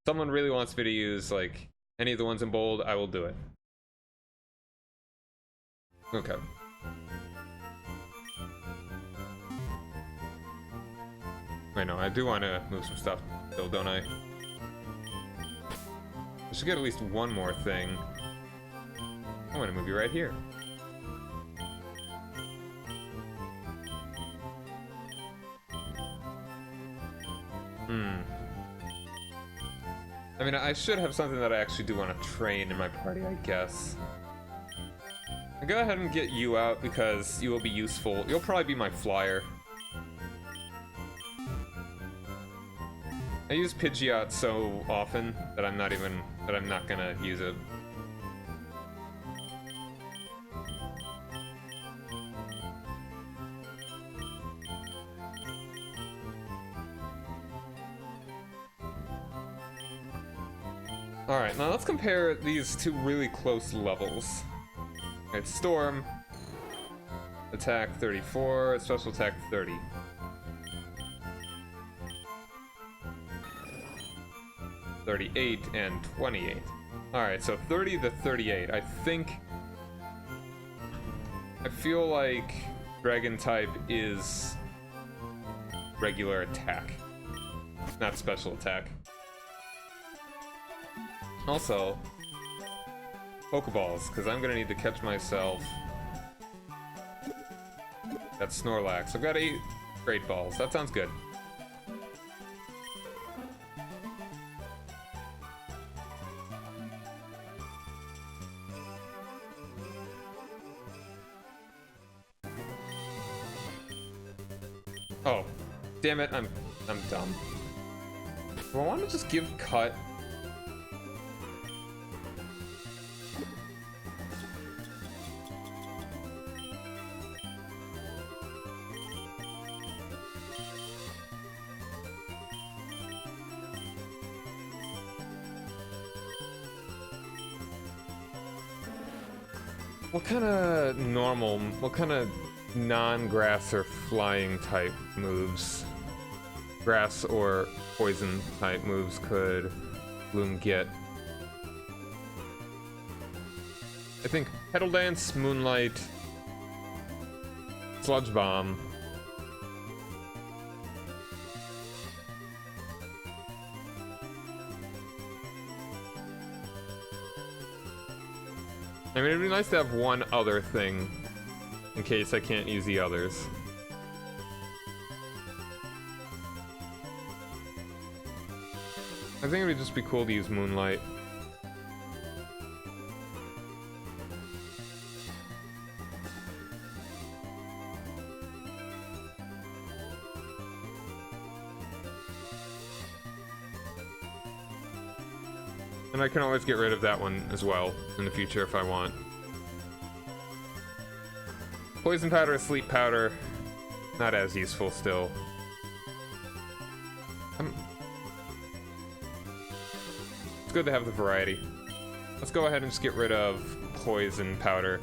someone really wants me to use like any of the ones in bold, I will do it. Okay. Wait, no, I do want to move some stuff still, don't I? I should get at least one more thing. I'm gonna move you right here. I mean, I should have something that I actually do want to train in my party, I guess. I'll go ahead and get you out because you will be useful. You'll probably be my flyer. I use Pidgeot so often that I'm not gonna use it. Alright, now let's compare these two really close levels. Alright, Storm, attack 34, special attack 30. 38, and 28. Alright, so 30 to 38. I feel like Dragon type is regular attack, not special attack. Also, Pokeballs, because I'm gonna need to catch myself. That's Snorlax. I've got 8 Great Balls. That sounds good. Oh, damn it! I'm dumb. Do I want to just give Cut? What kind of normal, what kind of non-grass or flying type moves, grass or poison type moves could Bloom get? I think Petal Dance, Moonlight, Sludge Bomb. I mean, it'd be nice to have one other thing in case I can't use the others. I think it would just be cool to use Moonlight. And I can always get rid of that one as well in the future if I want. Poison Powder, Sleep Powder, not as useful still. It's good to have the variety. Let's go ahead and just get rid of Poison Powder.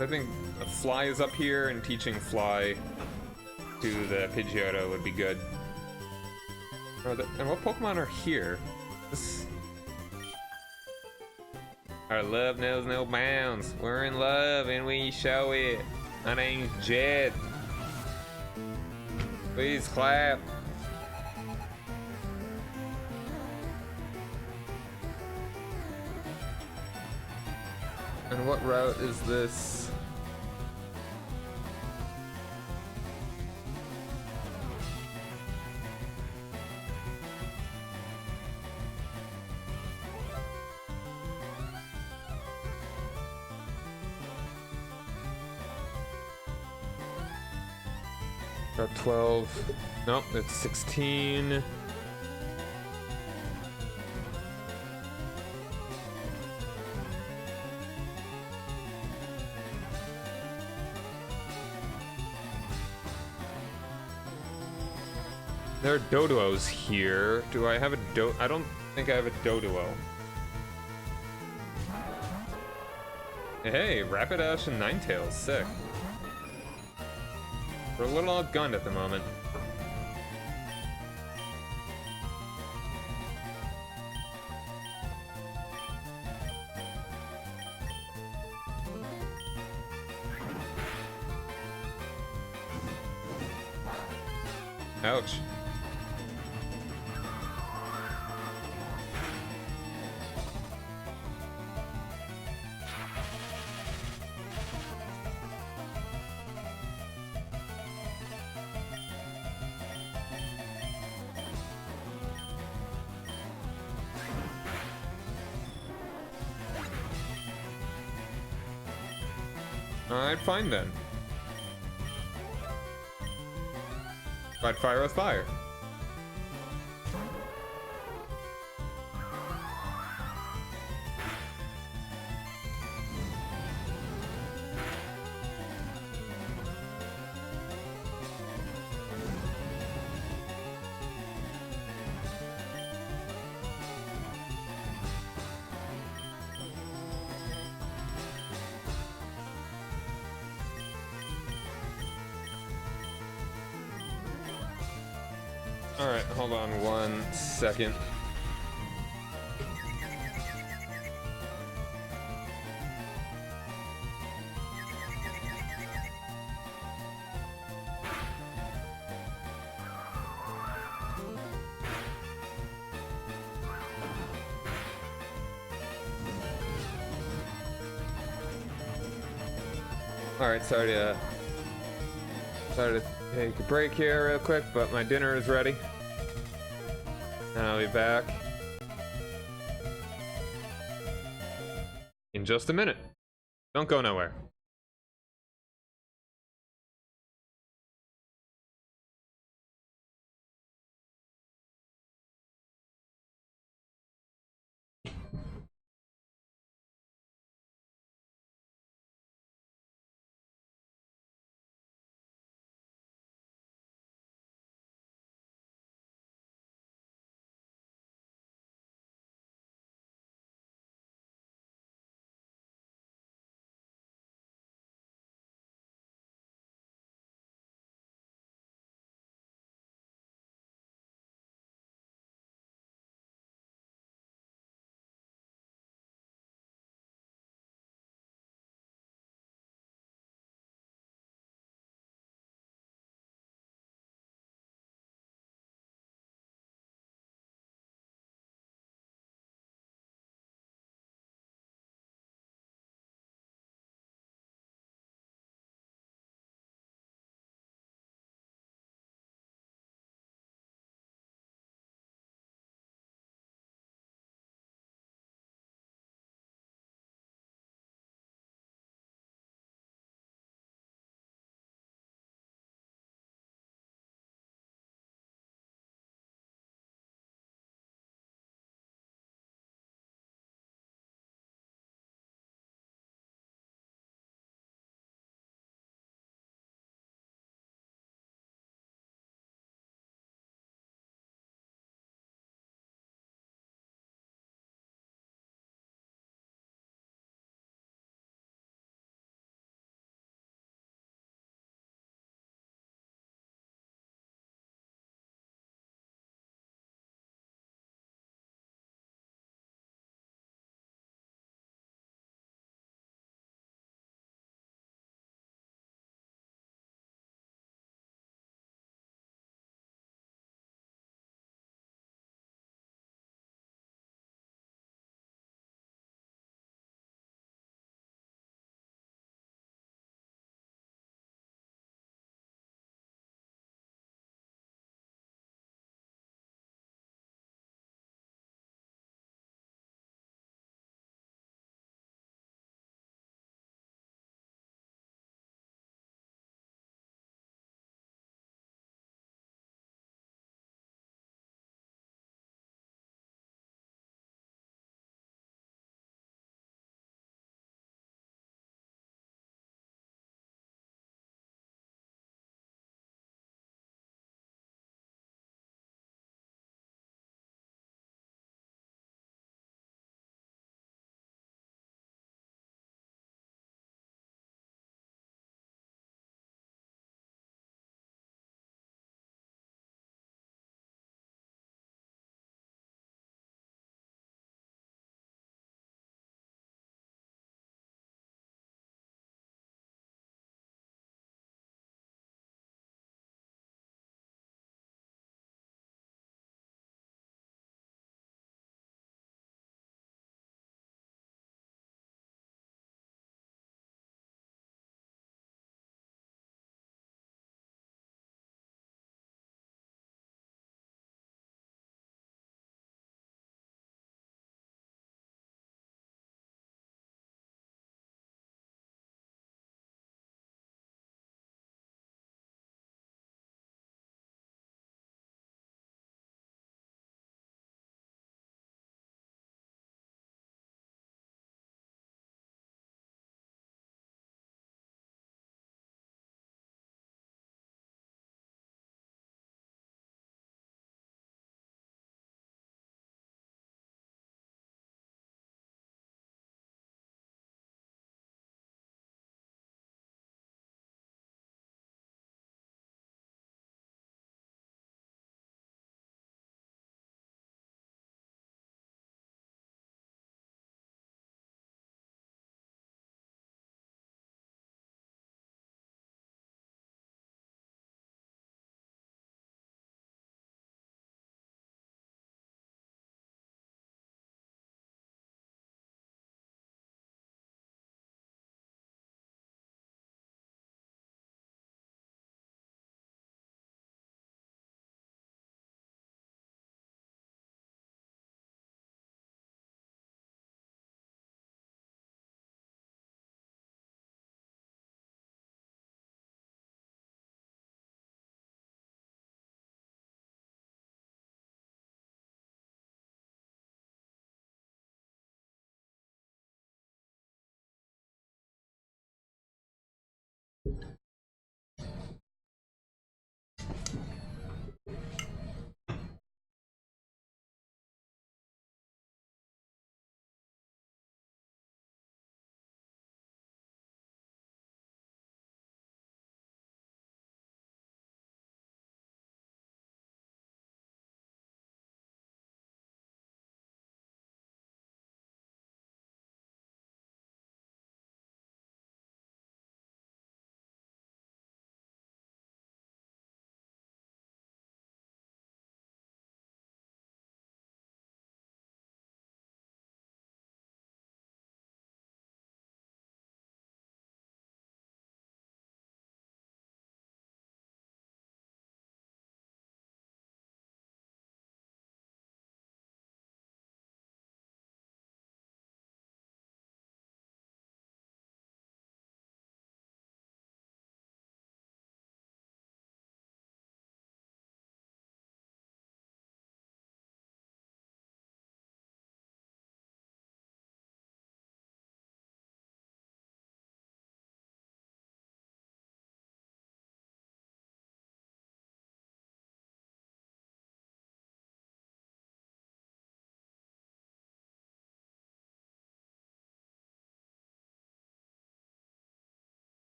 I think a Fly is up here, and teaching Fly to the Pidgeotto would be good. Oh, and what Pokemon are here? Our love knows no bounds. We're in love and we show it. My name's Jed. Please clap. And what route is this? Got 12. Nope, it's 16. There are Doduos here. Do I have a I don't think I have a Doduo. Hey, Rapidash and Ninetales, sick. We're a little outgunned at the moment. Ouch. Alright, fine then. Fight fire with fire. Alright, hold on 1 second. Alright, sorry to take a break here real quick, but my dinner is ready. And I'll be back in just a minute. Don't go nowhere.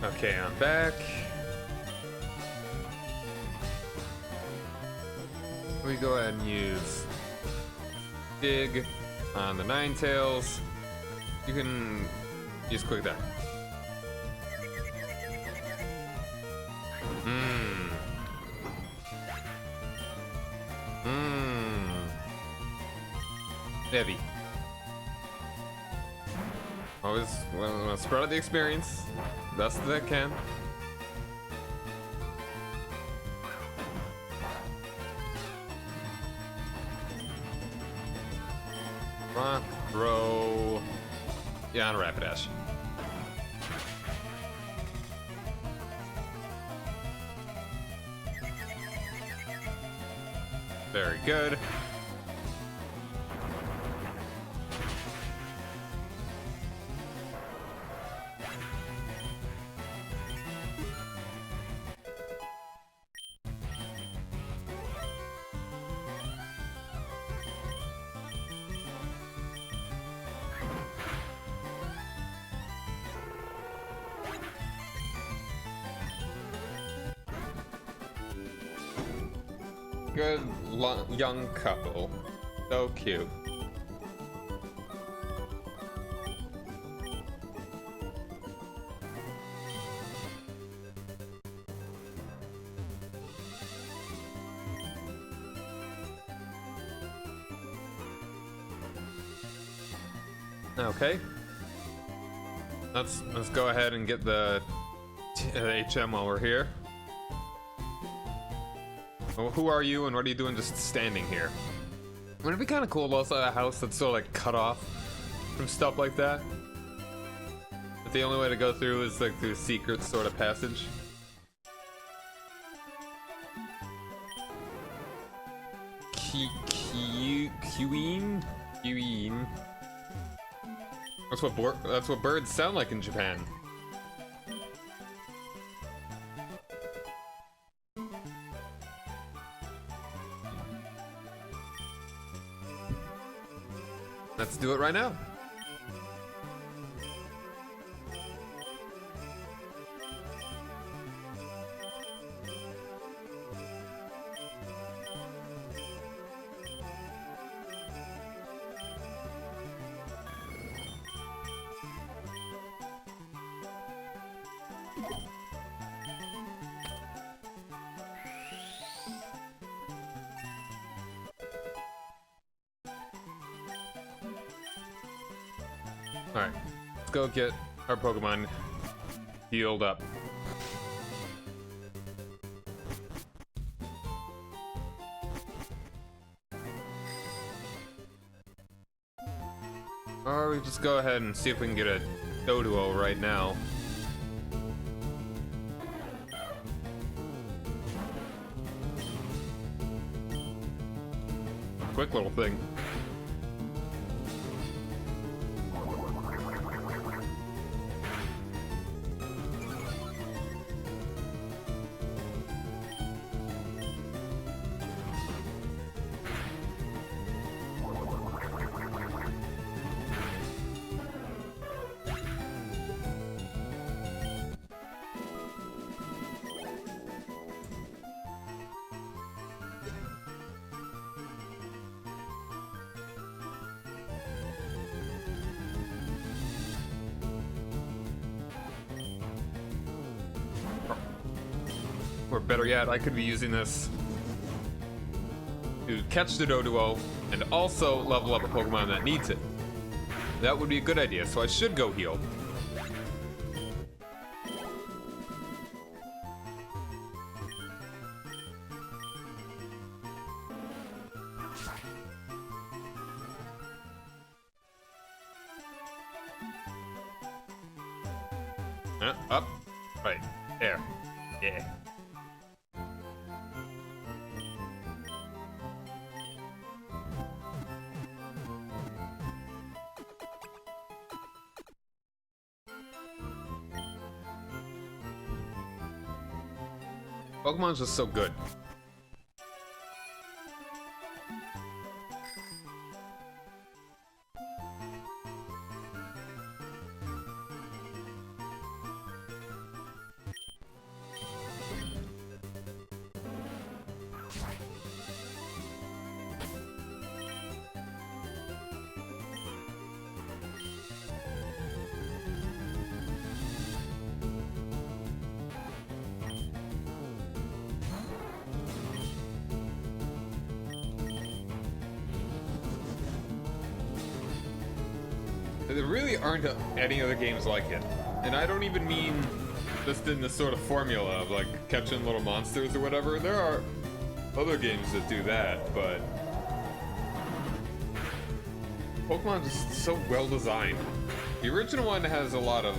Okay, I'm back. We go ahead and use dig on the Ninetales. You can use quick attack. Heavy. Always want to spread out the experience best that I can. Rock, throw. Yeah, on a rapid dash. Very good. Good young couple. So cute. Okay. Let's go ahead and get the HM while we're here. Well, who are you and what are you doing just standing here? Wouldn't it be kind of cool to also have a house that's sort of like cut off from stuff like that? But the only way to go through is like through a secret sort of passage. Queen? That's what birds sound like in Japan. Let's do it right now. Alright, let's go get our Pokemon healed up. Or we just go ahead and see if we can get a Doduo right now. Quick little thing. Or better yet, I could be using this to catch the Doduo and also level up a Pokemon that needs it. That would be a good idea, so I should go heal. Up. Right. There. Yeah. Pokemon's just so good. There really aren't any other games like it. And I don't even mean just in the sort of formula of like catching little monsters or whatever. There are other games that do that, but Pokemon's just so well designed. The original one has a lot of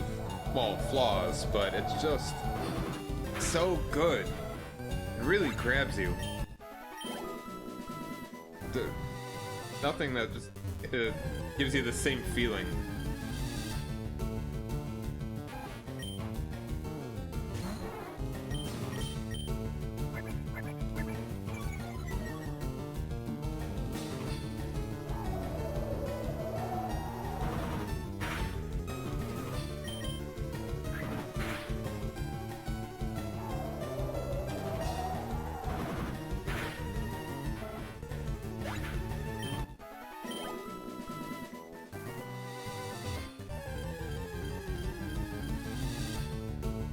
small flaws, but it's just so good. It really grabs you. Nothing that just gives you the same feeling.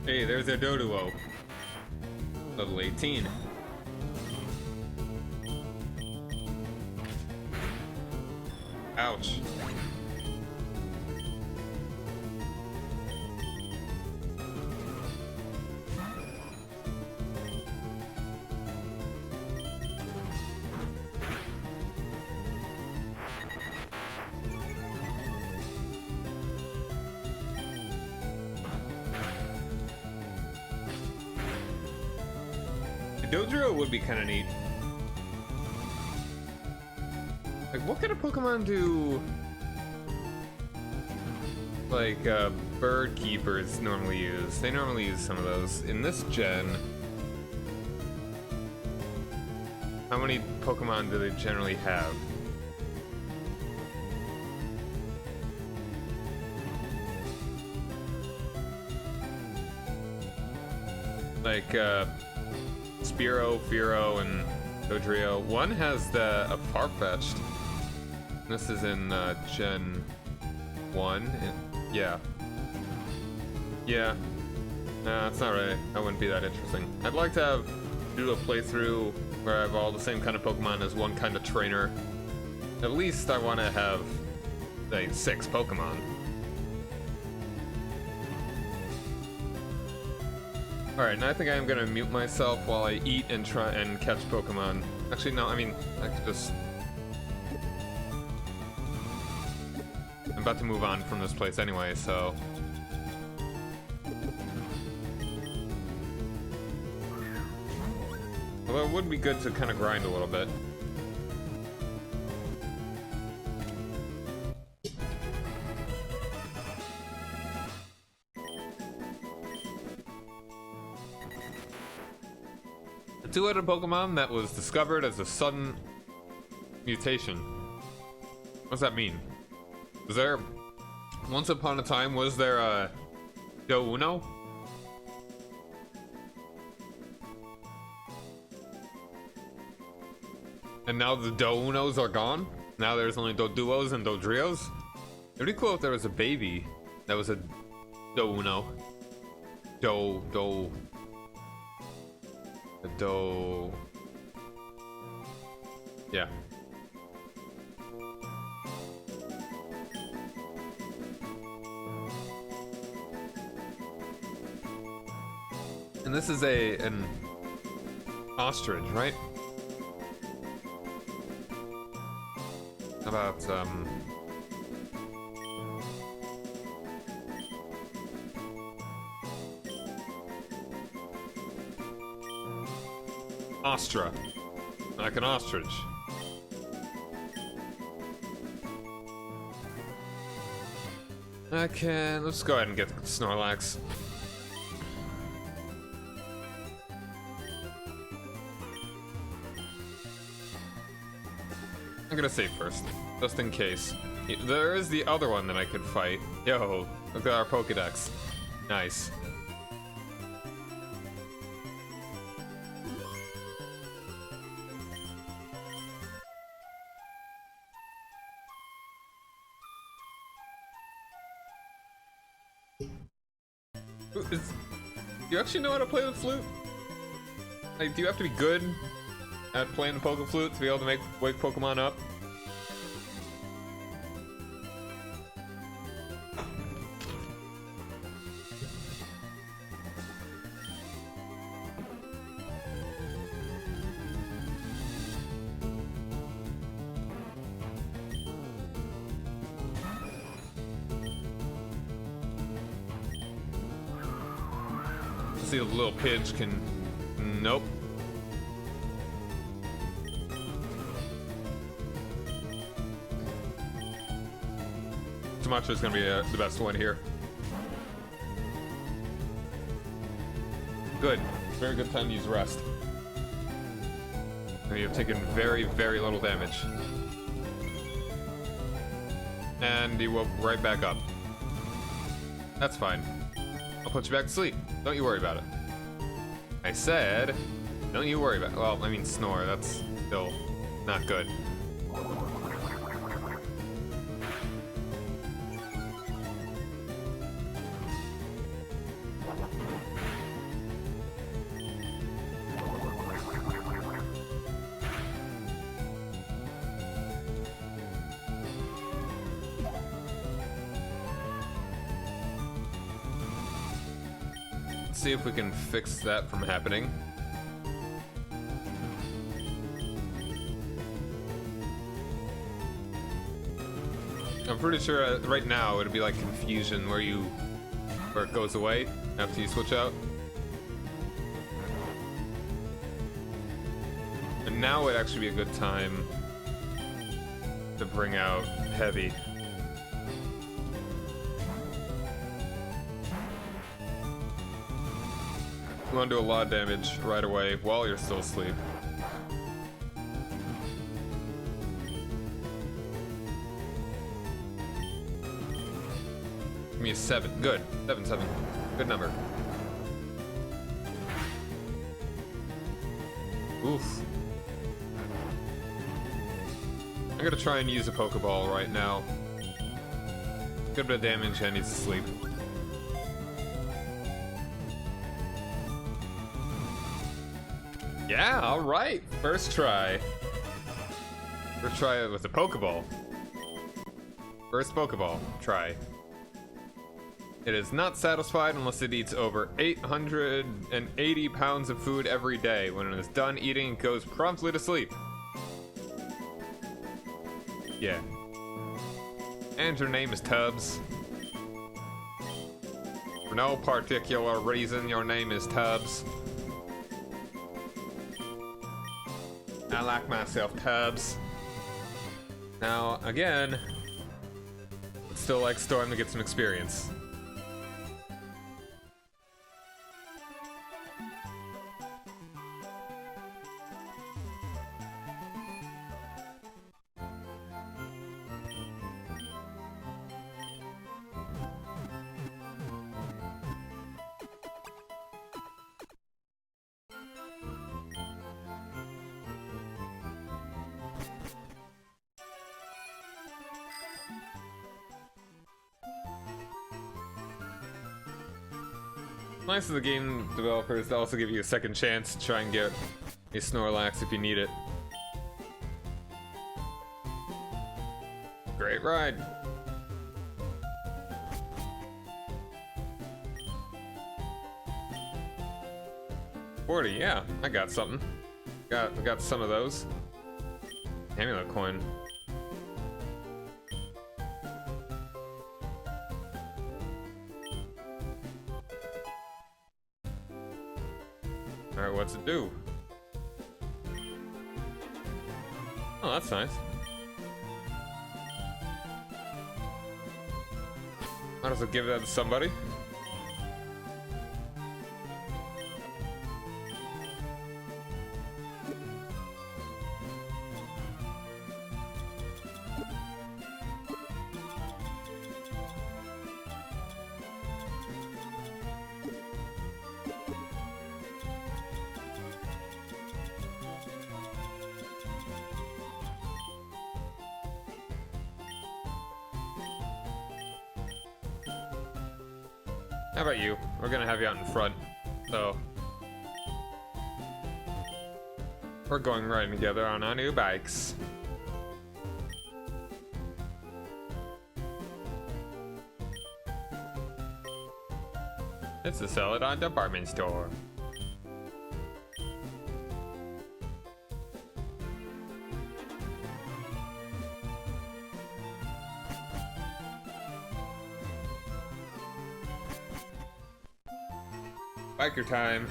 Hey, there's their Doduo. Level 18. Ouch. Dodrio would be kind of neat. Like, what kind of Pokemon do like bird keepers normally use? They normally use some of those. In this gen, how many Pokemon do they generally have? Like Spearow, Fearow, and Dodrio. One has a Farfetch'd. This is in Gen 1. Yeah. Yeah. No, it's not right. That wouldn't be that interesting. I'd like to do a playthrough where I have all the same kind of Pokemon as one kind of trainer. At least I want to have, like, 6 Pokemon. Alright, now I think I am gonna mute myself while I eat and try and catch Pokemon. Actually, no, I mean, I could just... I'm about to move on from this place anyway, so... Although it would be good to kind of grind a little bit. A two-headed Pokemon that was discovered as a sudden mutation. What does that mean? Was there... Once upon a time, was there a... Do-Uno? And now the Do-Unos are gone? Now there's only Do-Duos and Do-Drios? It'd be cool if there was a baby that was a Do-Uno. Yeah. And this is an ostrich, right? About Ostra, like an ostrich. Okay, let's go ahead and get Snorlax. I'm gonna save first, just in case. There is the other one that I could fight. Yo, look at our Pokedex. Nice. Do you actually know how to play the flute? Like, do you have to be good at playing the Poke Flute to be able to wake Pokemon up? See if the little Pidge can... Nope. Sumatra's gonna be the best one here. Good. Very good time to use rest. And you've taken very, very little damage. And you woke right back up. That's fine. I'll put you back to sleep. Don't you worry about it. I said, don't you worry about it. Well, I mean, snore. That's still not good. See if we can fix that from happening. I'm pretty sure right now it'd be like confusion where it goes away after you switch out. And now would actually be a good time to bring out heavy. You want to do a lot of damage right away while you're still asleep. Give me a 7. Good. 7. Good number. Oof. I'm gonna try and use a Pokeball right now. Good bit of damage and needs to sleep. Yeah, alright. First try. First try with the Pokeball. First Pokeball. Try. It is not satisfied unless it eats over 880 pounds of food every day. When it is done eating, it goes promptly to sleep. Yeah. And your name is Tubbs. For no particular reason, your name is Tubbs. I like myself Tubbs. Now, again, I'd still like Storm to get some experience. Nice of the game developers to also give you a second chance to try and get a Snorlax if you need it. Great ride. $40, yeah, I got something. Got some of those. Amulet coin. Alright, what's it do? Oh, that's nice. How does it give that to somebody? How about you? We're gonna have you out in front, so we're going riding together on our new bikes. It's the Celadon department store. Biker time.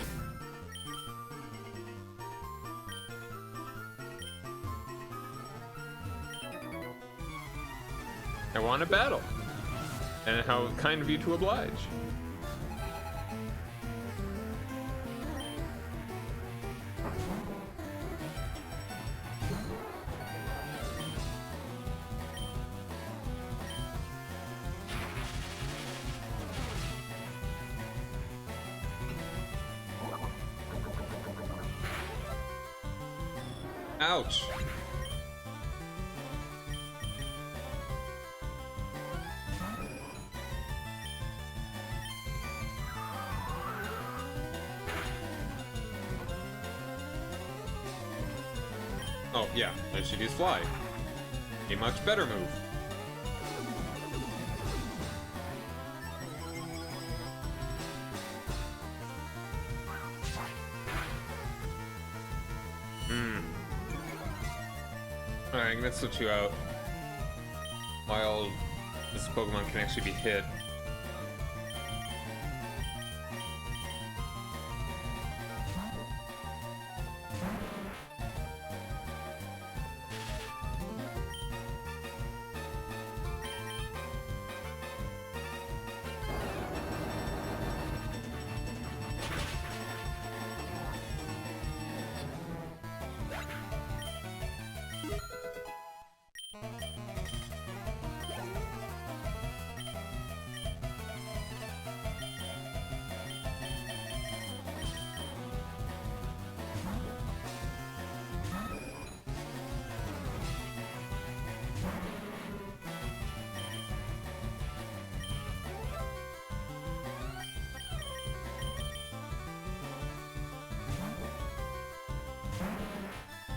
I want a battle. And how kind of you to oblige. Ouch. Oh, yeah, I should use Fly. A much better move. Alright, I'm gonna switch you out while this Pokemon can actually be hit.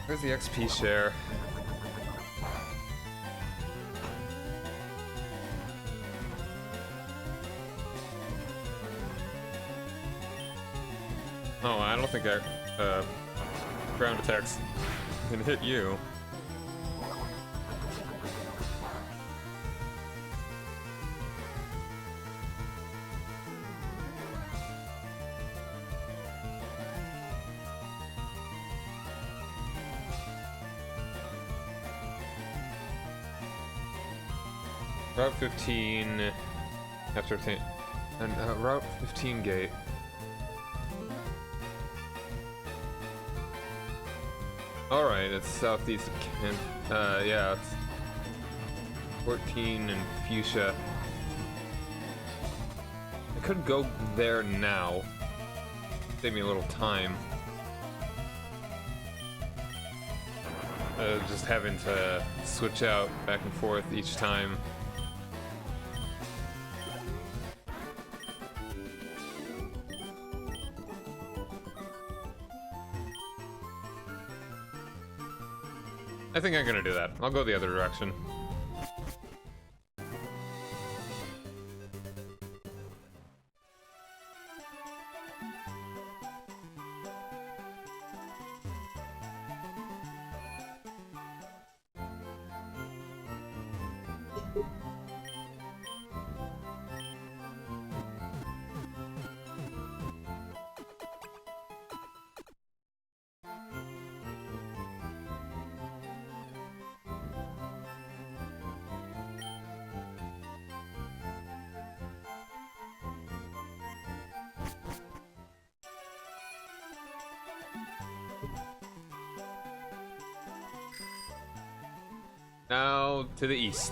Where's the XP share? Oh, I don't think ground attacks can hit you. Route 15 after 10 and Route 15 gate. Alright, it's southeast of Kent. Yeah, it's 14 and Fuchsia. I could go there now. Save me a little time. Just having to switch out back and forth each time. I think I'm gonna do that. I'll go the other direction. Now to the east.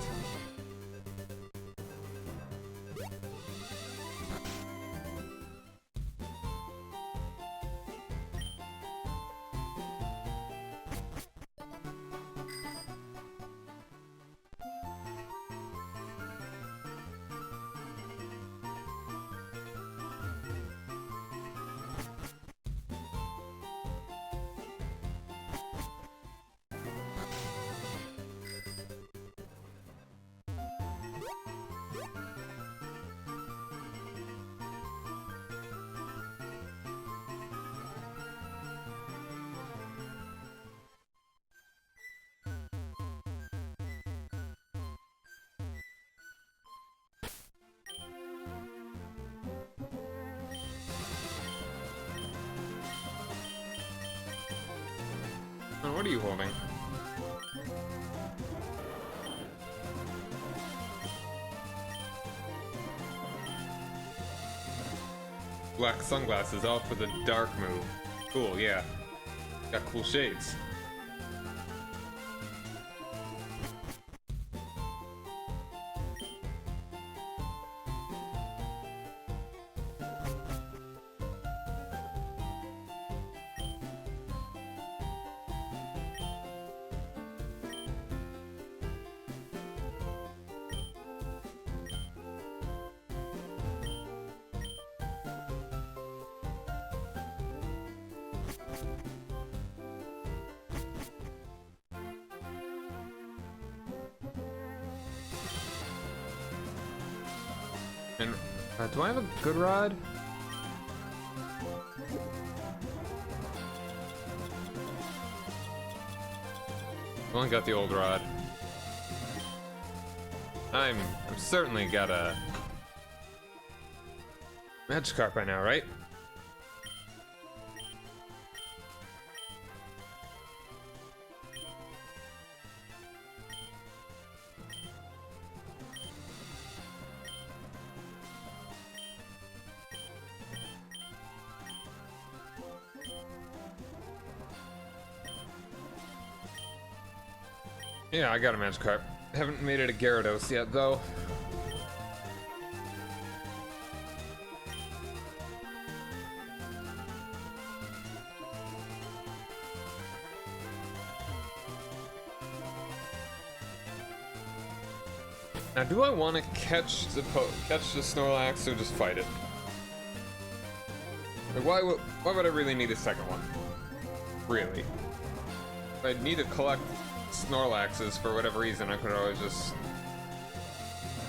What are you holding? Black sunglasses off for the dark move. Cool, yeah. Got cool shades. And do I have a good rod? I've only got the old rod. I've certainly got a Magikarp by now, right? Yeah, I got a Magikarp. Haven't made it a Gyarados yet, though. Now, do I want to catch the Snorlax or just fight it? Like, why would I really need a second one? Really? If I need to collect Snorlaxes for whatever reason, I could always just...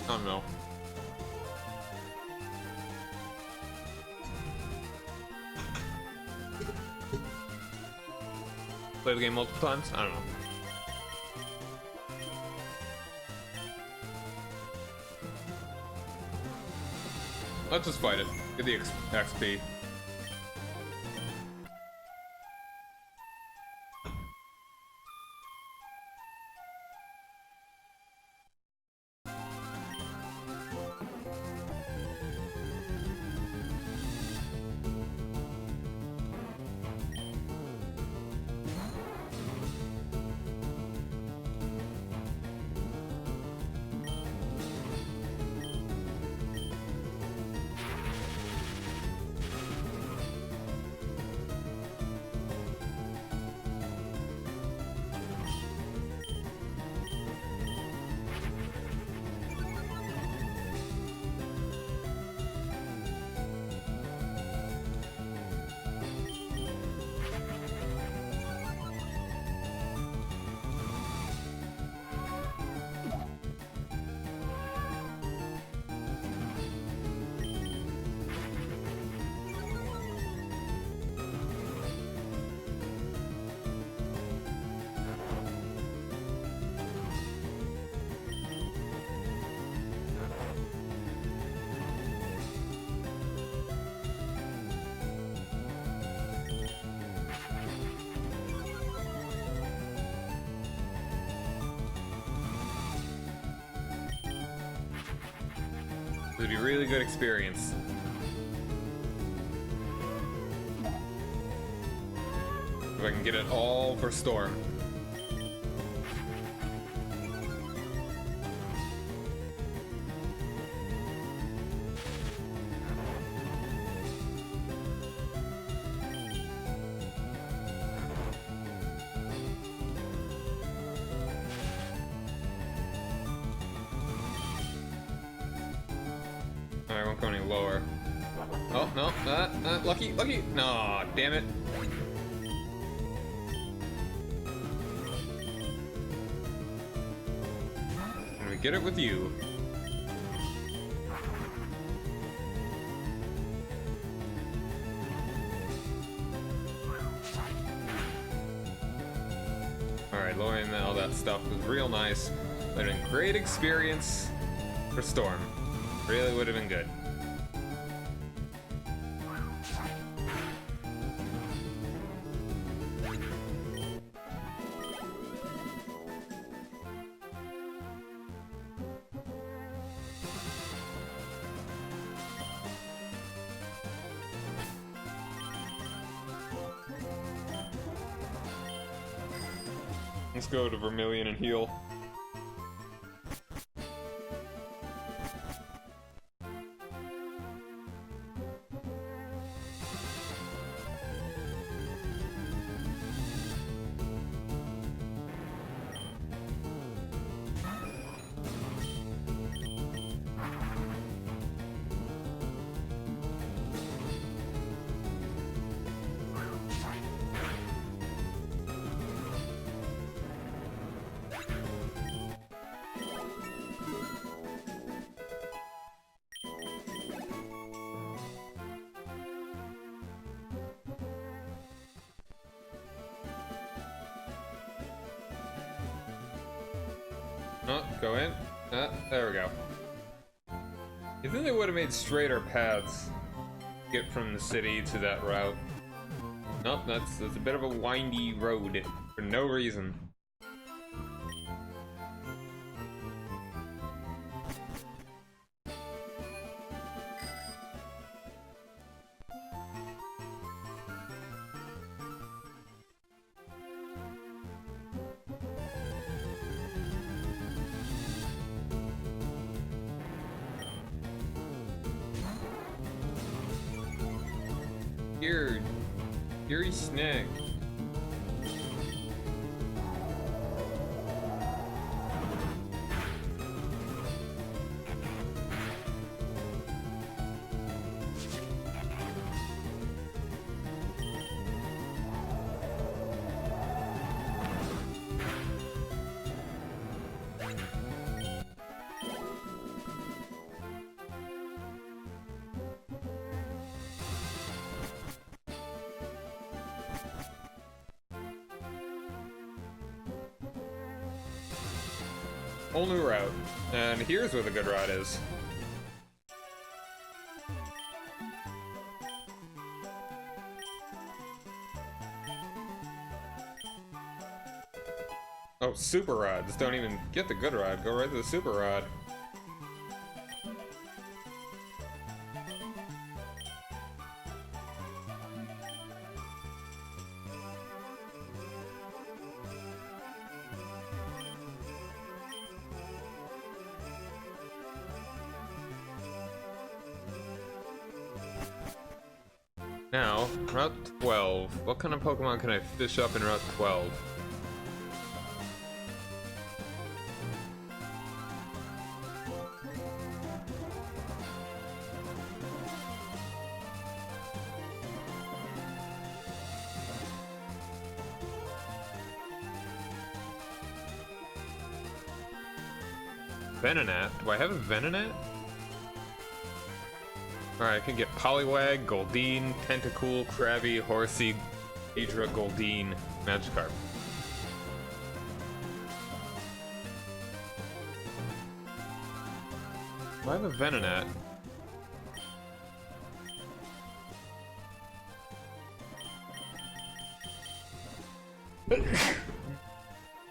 I don't know. Play the game multiple times? I don't know. Let's just fight it. Get the XP. It would be a really good experience. If I can get it all for Storm. I won't go any lower. Oh, no, lucky, lucky. No, damn it. And we get it with you. Alright, lowering all that stuff was real nice. But a great experience for Storm. Really would have been good. Let's go to Vermilion and heal. Oh, go in. There we go. You think they would have made straighter paths to get from the city to that route? Nope, that's a bit of a windy road for no reason. Here, Fury Snack. Whole new route. And here's where the good route is. Oh, super rods. Don't even get the good rod. Go right to the super rod. Now, Route 12. What kind of Pokemon can I fish up in Route 12? Venonat? Do I have a Venonat? Alright, I can get Poliwag, Goldeen, Tentacool, Krabby, Horsey, Hydra, Goldeen, Magikarp. Do I have a Venonat?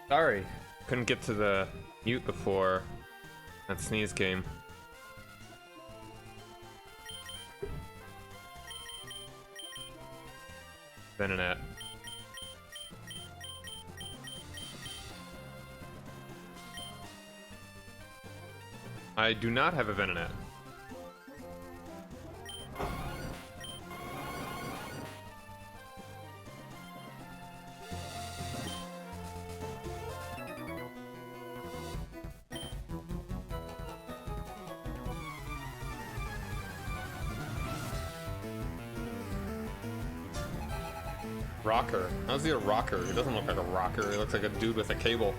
Sorry, couldn't get to the mute before that sneeze came. Venonat. I do not have a Venonat. Rocker. How's he a rocker? He doesn't look like a rocker. He looks like a dude with a cable.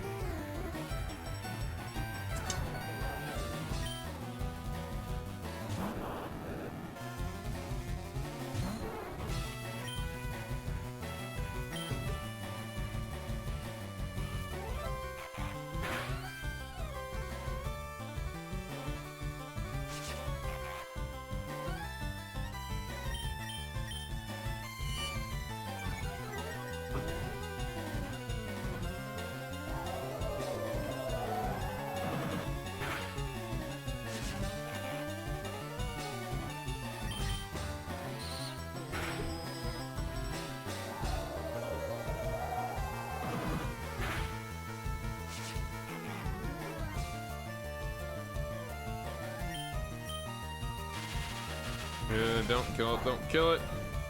Don't kill it, don't kill it.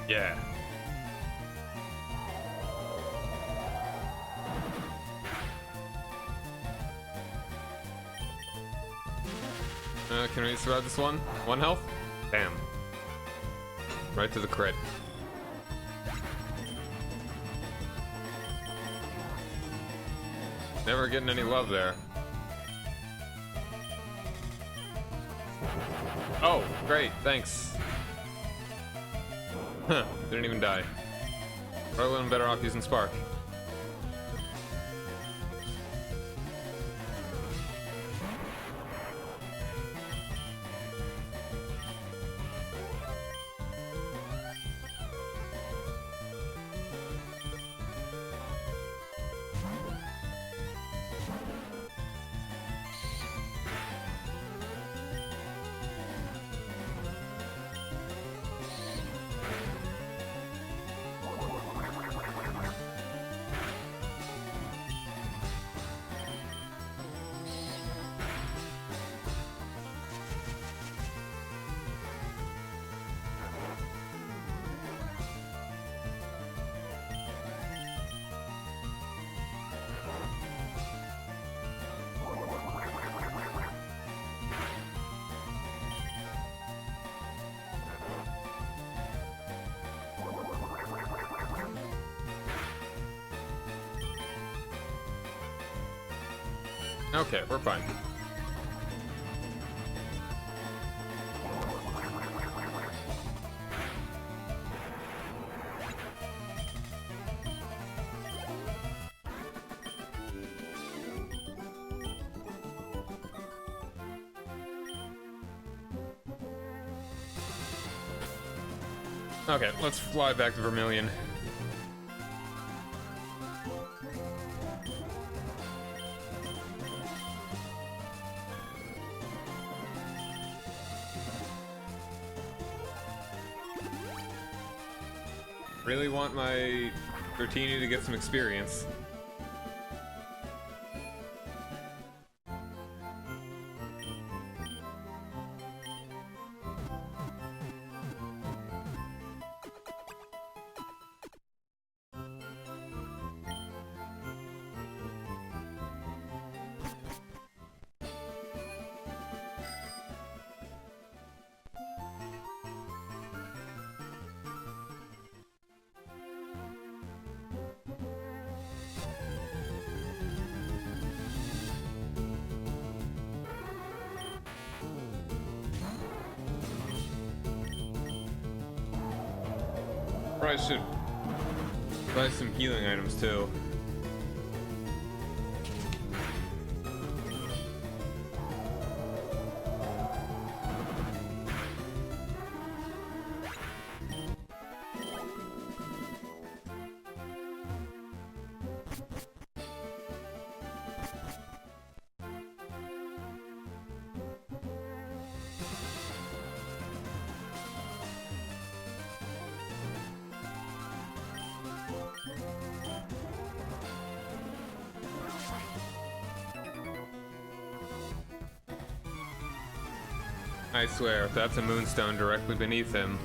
Yeah. Can we survive this one? 1 health? Damn. Right to the crit. Never getting any love there. Oh, great, thanks. Huh, didn't even die. Probably would better off using Spark. Okay, we're fine. Okay, let's fly back to Vermilion. Really want my Dratini to get some experience. Probably should buy some healing items too. I swear, if that's a moonstone directly beneath him.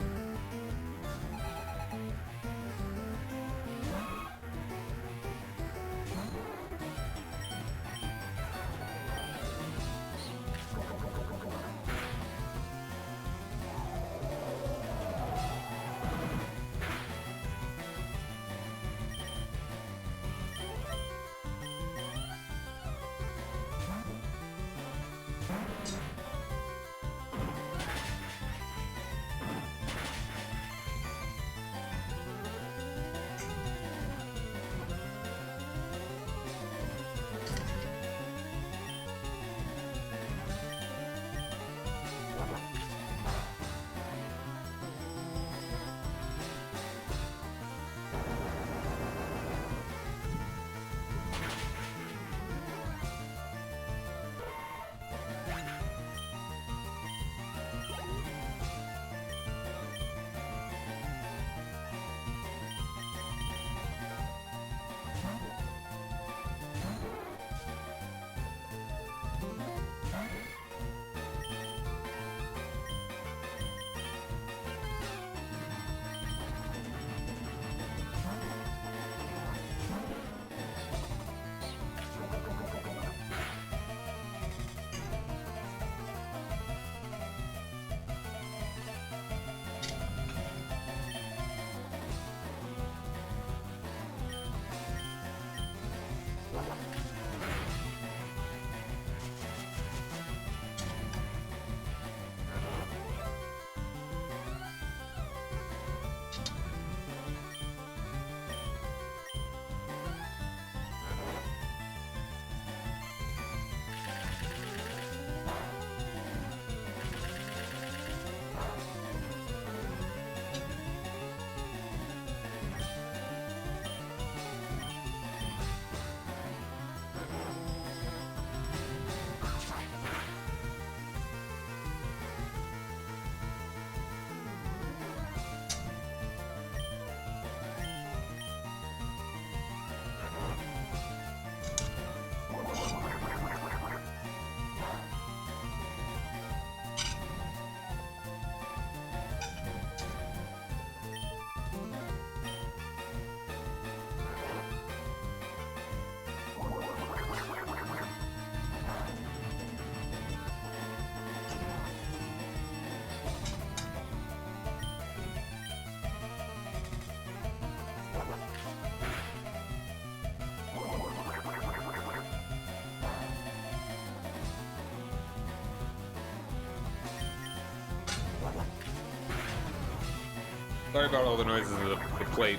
Sorry about all the noises of the plate.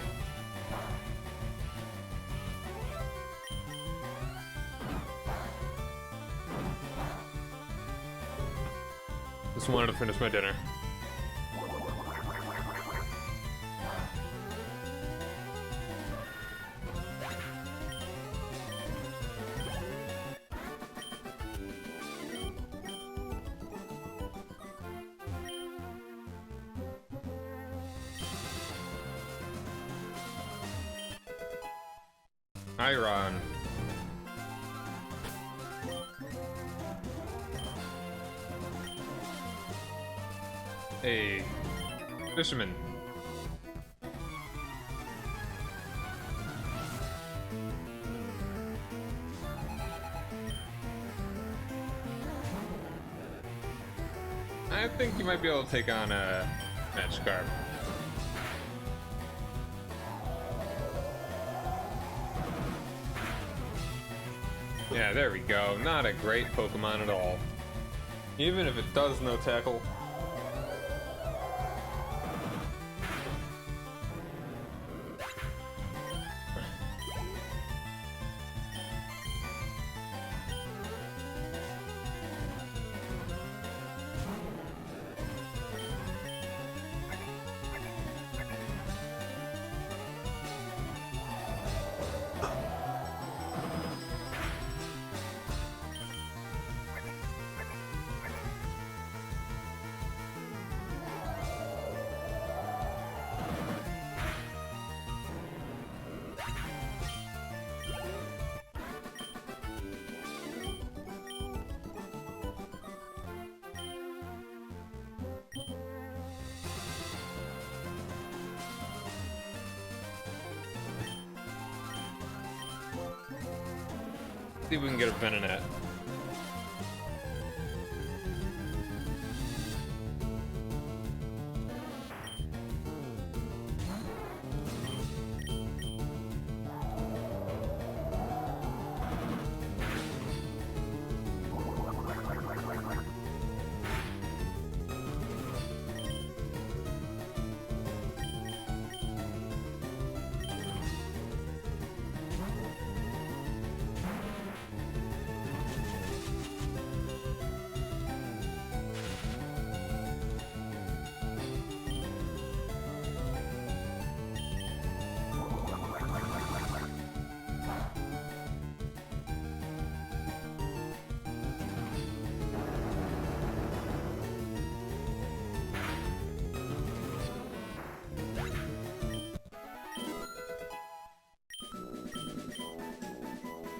Just wanted to finish my dinner. Iron. Hey, fisherman. I think you might be able to take on a Magikarp. Yeah, there we go. Not a great Pokemon at all. Even if it does no tackle. See if we can get a Venonat.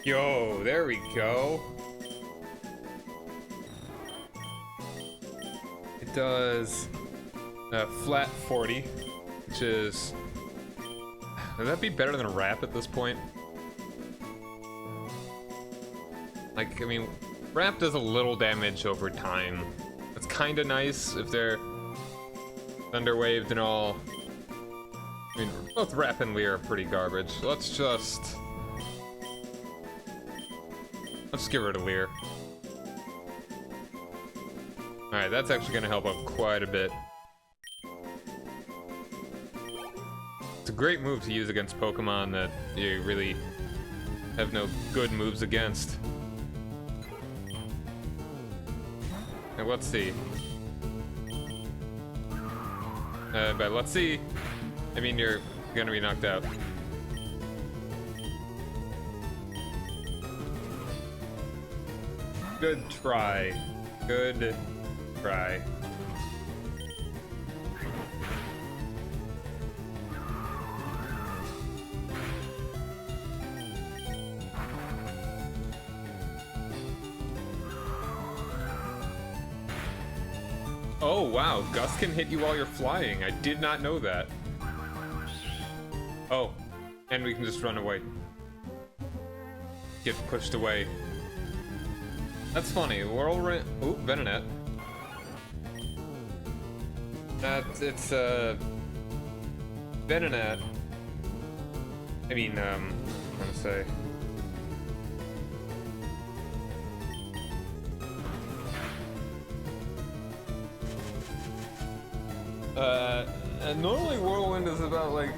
Yo, there we go. It does a flat 40, which is... Would that be better than a Wrap at this point? Like, I mean, Wrap does a little damage over time. It's kinda nice if they're Thunder Waved and all. I mean, both Wrap and Leer are pretty garbage. Let's just get rid of Leer. Alright, that's actually gonna help out quite a bit. It's a great move to use against Pokemon that you really have no good moves against. Now, let's see. But let's see. I mean, you're gonna be knocked out. Good try. Good try. Oh wow, Gust can hit you while you're flying. I did not know that. Oh, and we can just run away. Get pushed away. That's funny. Whirlwind. Ooh, Venonat. It's Venonat. I mean, I'm trying to say. And normally Whirlwind is about like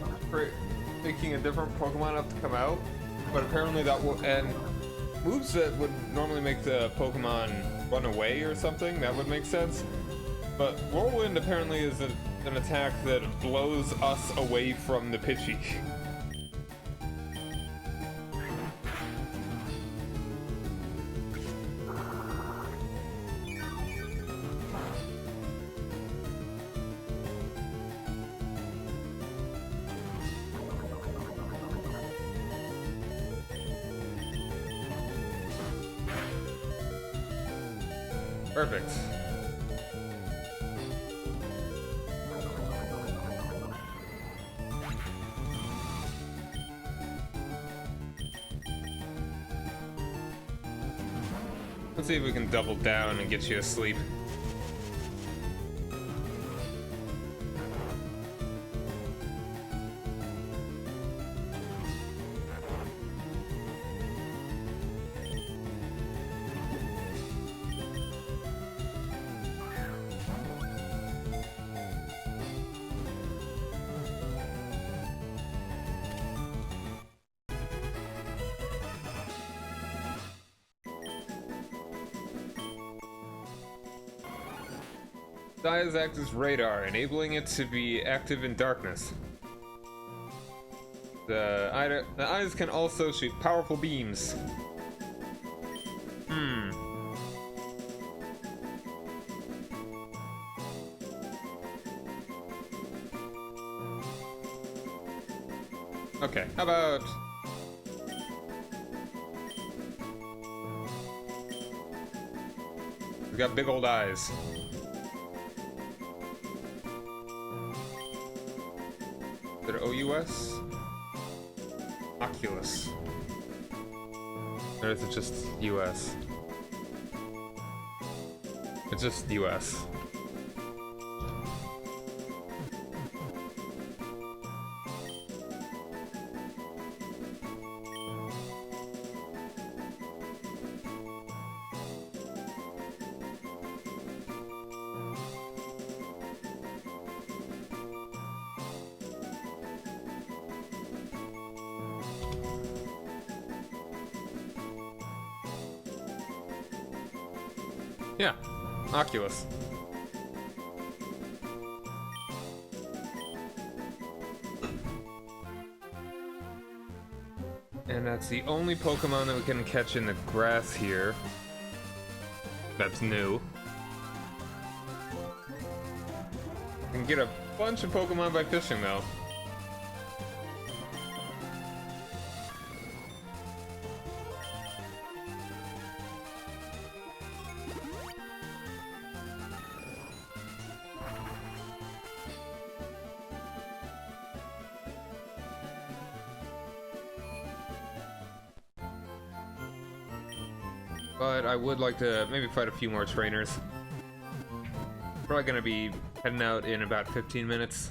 making a different Pokemon have to come out, but apparently that will and moves that would normally make the Pokemon run away or something, that would make sense. But Whirlwind apparently is an attack that blows us away from the Pidgey. Perfect. Let's see if we can double down and get you asleep. Eyes act as radar, enabling it to be active in darkness. The eyes can also shoot powerful beams. Okay, how about... We got big old eyes. Is it OUS? Oculus. Or is it just US? It's just US. Yeah, Oculus. And that's the only Pokemon that we can catch in the grass here. That's new. We can get a bunch of Pokemon by fishing though. But I would like to maybe fight a few more trainers. Probably gonna be heading out in about 15 minutes.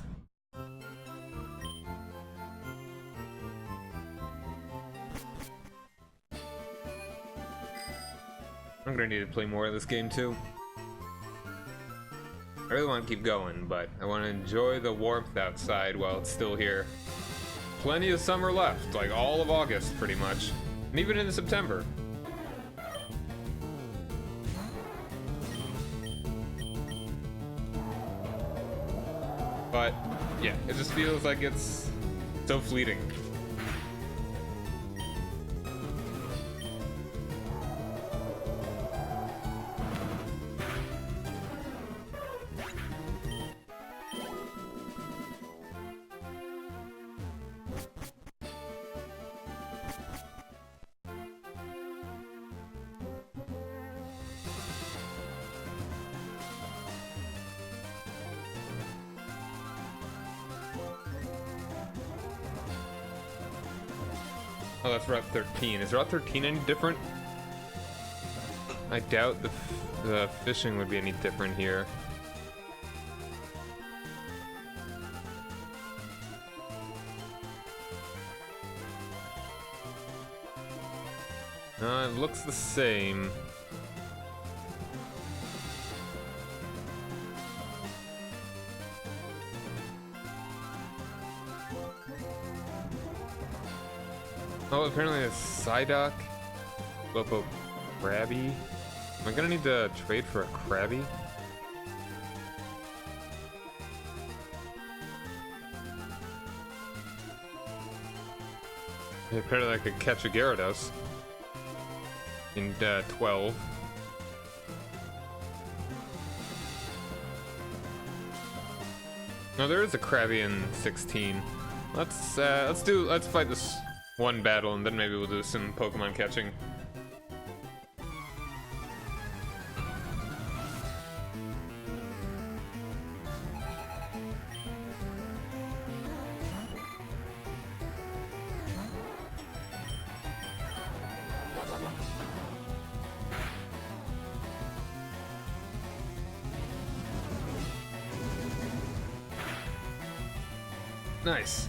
I'm gonna need to play more of this game too. I really want to keep going, but I want to enjoy the warmth outside while it's still here. Plenty of summer left, like all of August pretty much, and even into September. But, yeah, it just feels like it's so fleeting. Oh, that's Route 13. Is Route 13 any different? I doubt the fishing would be any different here. It looks the same. Oh, apparently a Psyduck, Lopo Krabby. Am I gonna need to trade for a Krabby? Apparently I could catch a Gyarados in 12. No, there is a Krabby in 16. Let's fight this one battle, and then maybe we'll do some Pokemon catching. Nice.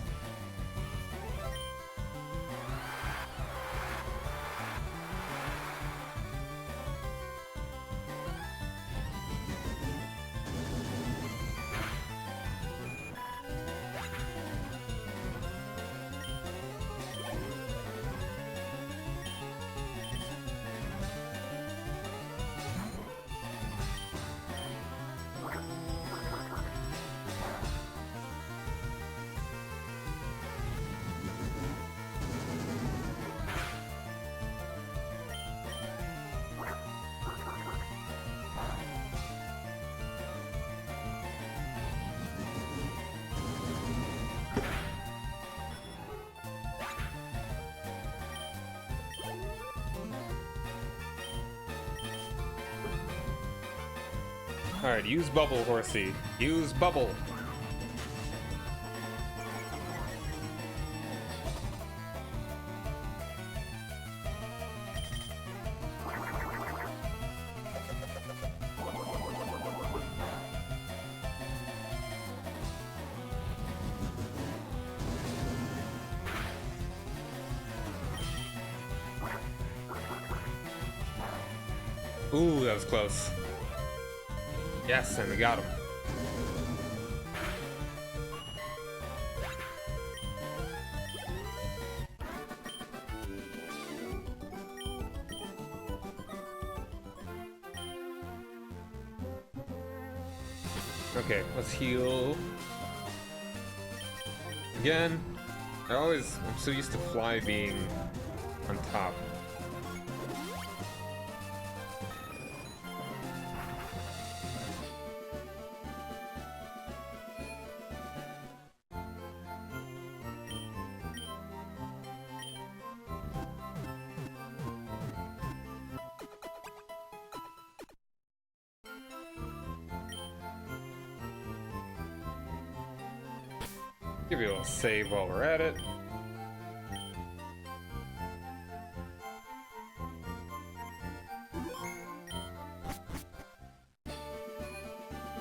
Alright, use bubble, horsey. Use bubble. Ooh, that was close. Yes, and we got him. Okay, let's heal. Again. I'm so used to Fly being on top. Give you a little save while we're at it.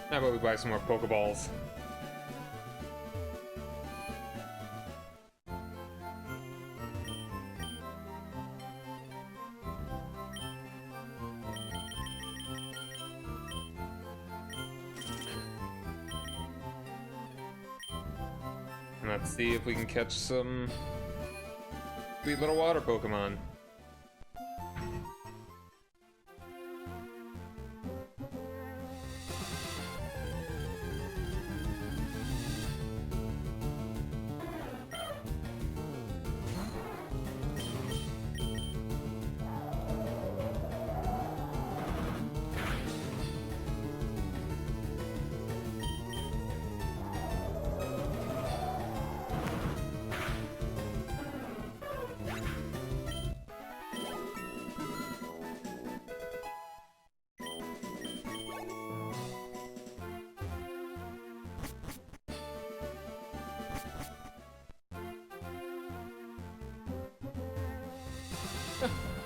How about we buy some more Pokeballs? Let's see if we can catch some sweet little water Pokemon.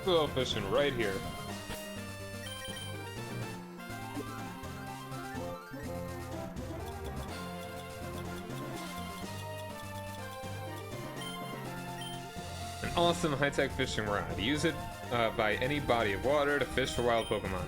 Little fishing right here. An awesome high-tech fishing rod. Use it by any body of water to fish for wild Pokemon.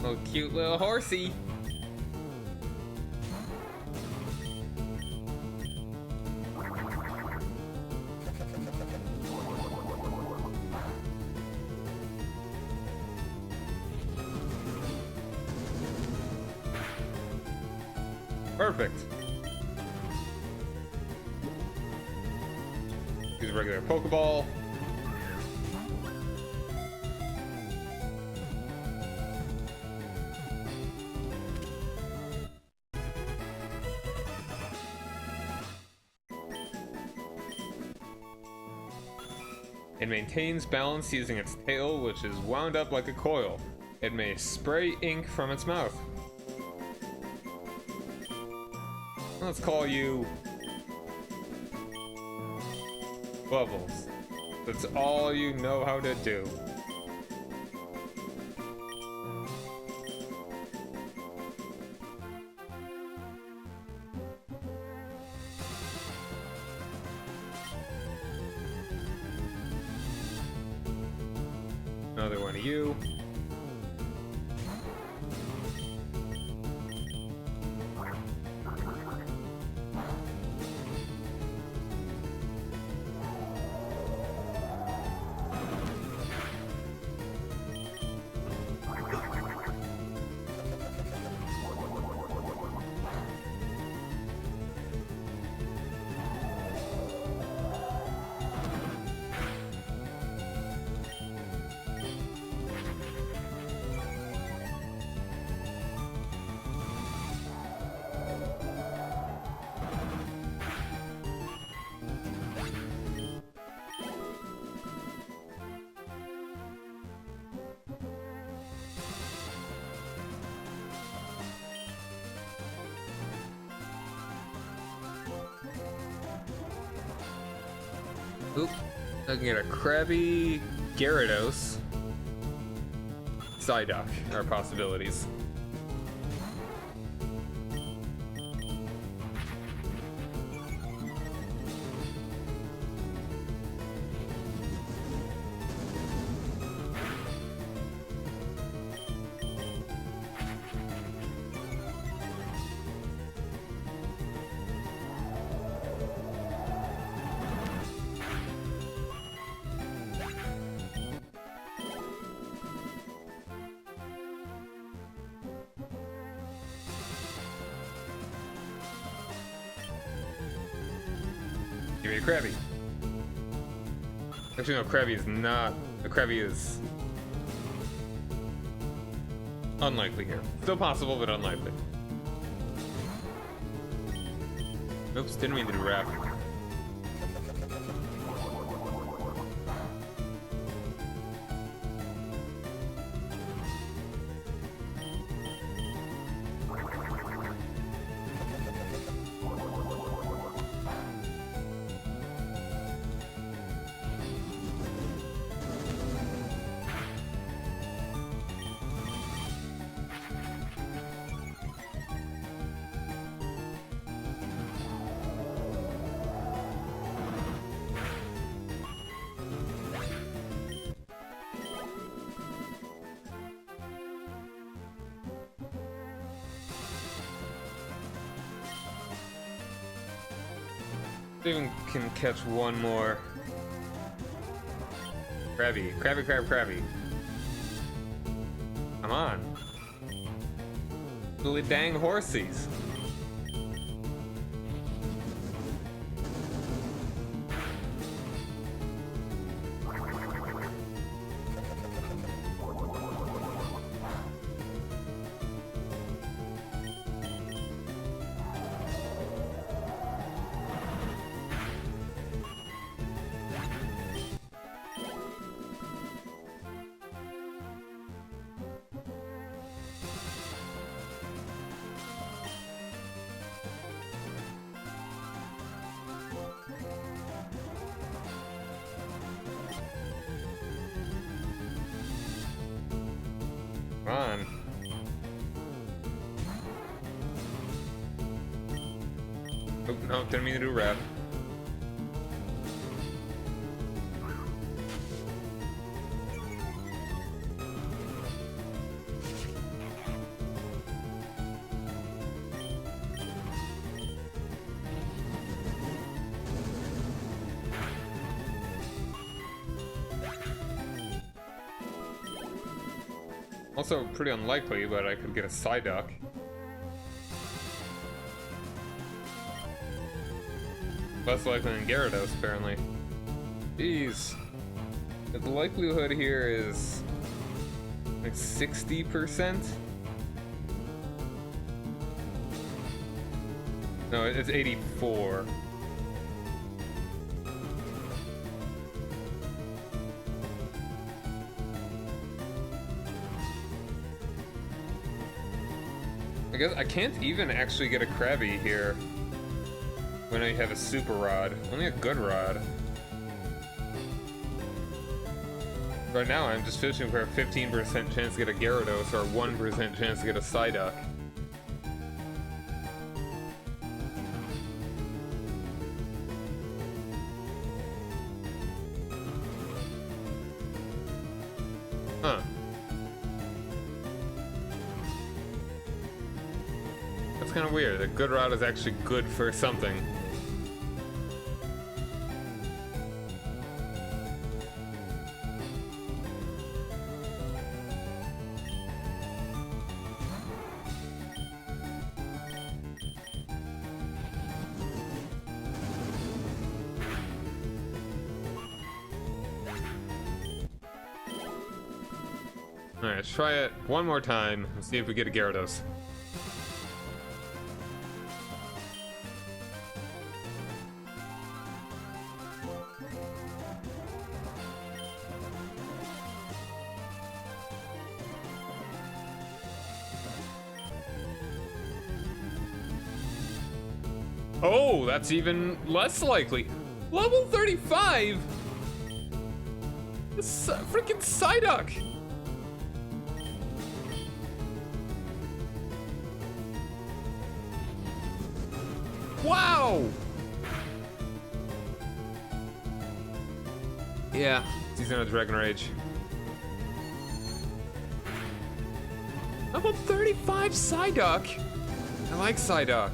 Oh, cute little horsey. Perfect. Use a regular Pokeball. It maintains balance using its tail, which is wound up like a coil. It may spray ink from its mouth. Let's call you Bubbles. That's all you know how to do. Another one of you. Oop, I can get a Krabby Gyarados. Psyduck are possibilities. Give me a Krabby. Actually, no, Krabby is not. A Krabby is unlikely here. Still possible, but unlikely. Oops, didn't mean to do rap. Even can catch one more. Krabby. Krabby. Come on. Really dang horsies. Come on. Oh, no, didn't mean to do rap. Also pretty unlikely, but I could get a Psyduck. Less likely than Gyarados, apparently. Jeez. The likelihood here is like 60%? No, it's 84. I guess I can't even actually get a Krabby here when I have a super rod. Only a good rod. Right now I'm just fishing for a 15% chance to get a Gyarados or a 1% chance to get a Psyduck. Huh. That's kind of weird. A good route is actually good for something. Alright, let's try it one more time and see if we get a Gyarados. Oh, that's even less likely. Level 35? This freaking Psyduck! Wow! Yeah, he's gonna Dragon Rage. Level 35 Psyduck! I like Psyduck.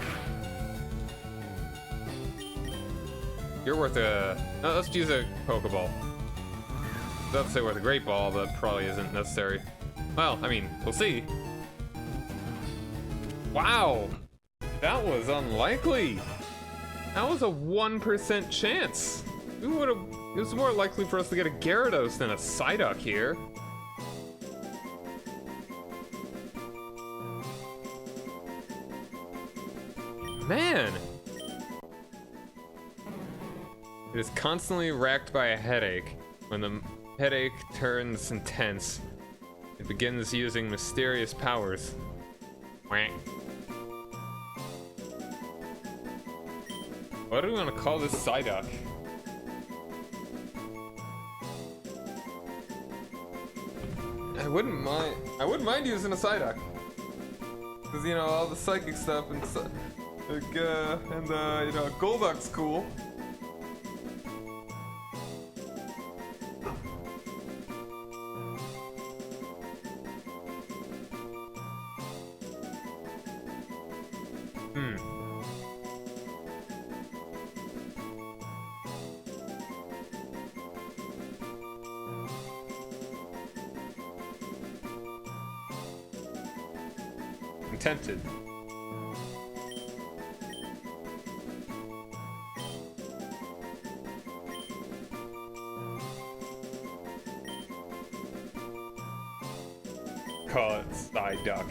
You're worth a... No, let's use a Pokeball. Doesn't say worth a Great Ball, but probably isn't necessary. Well, I mean, we'll see. Wow! That was unlikely! That was a 1% chance! We would've... It was more likely for us to get a Gyarados than a Psyduck here. Man! It is constantly racked by a headache. When the headache turns intense, it begins using mysterious powers. Wah. What do we want to call this Psyduck? I wouldn't mind using a Psyduck. Cause you know, all the psychic stuff and like, you know, Golduck's cool. I'm tempted. Call it Psyduck.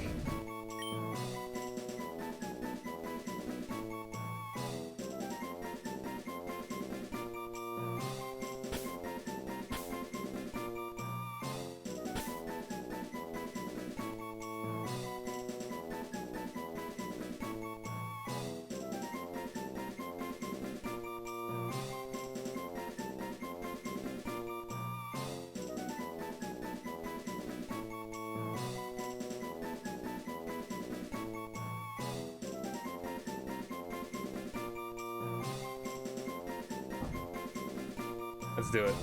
Let's do it.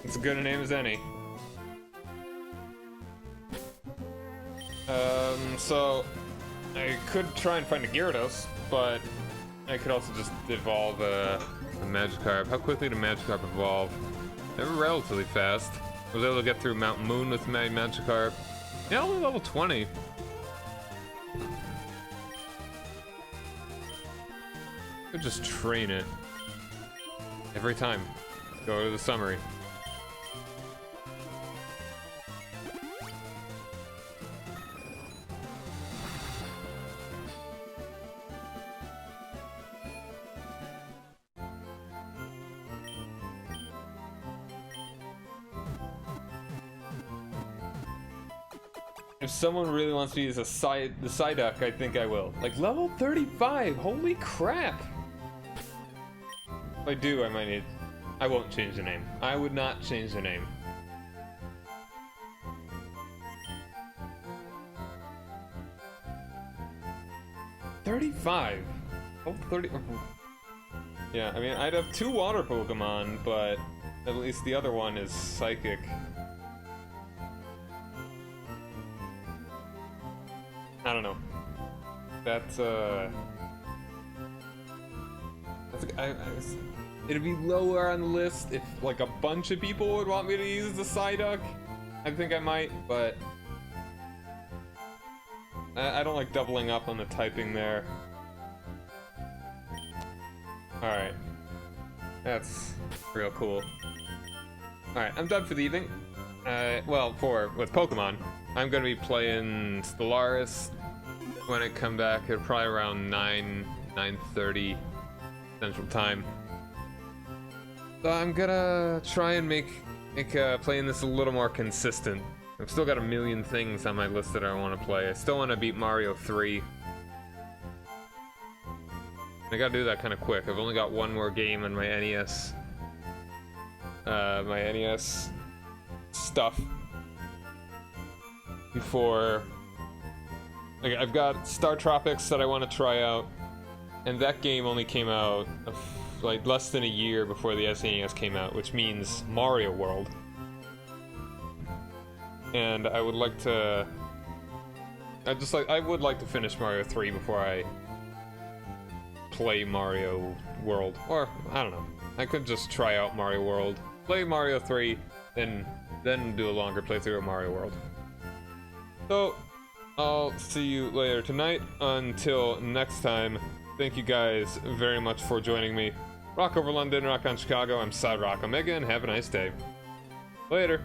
It's as good a name as any. So I could try and find a Gyarados, but I could also just evolve a Magikarp. How quickly did Magikarp evolve? They were relatively fast. I was able to get through Mount Moon with my Magikarp. Yeah, only level 20. Could just train it. Every time. Go to the summary. If someone really wants me as the Psyduck, I think I will. Like, level 35! Holy crap! If I do, I might need... I won't change the name. I would not change the name. $35! Oh, 30... Yeah, I mean, I'd have 2 water Pokemon, but at least the other one is Psychic. I don't know. It'd be lower on the list if, like, a bunch of people would want me to use the Psyduck. I think I might, but... I don't like doubling up on the typing there. Alright. That's real cool. Alright, I'm done for the evening. Well, with Pokemon. I'm gonna be playing Stellaris when I come back at probably around 9:30 Central Time. So I'm gonna try and make playing this a little more consistent. I've still got a million things on my list that I want to play. I still want to beat Mario 3. I gotta do that kind of quick. I've only got one more game on my NES. My NES stuff. Before... Like, I've got Star Tropics that I want to try out. And that game only came out like less than a year before the SNES came out, which means Mario World. And I would like to... I would like to finish Mario 3 before I play Mario World. Or, I don't know. I could just try out Mario World, play Mario 3, then do a longer playthrough of Mario World. So, I'll see you later tonight. Until next time, thank you guys very much for joining me. Rock over London, rock on Chicago. I'm Rock Omega, and have a nice day. Later.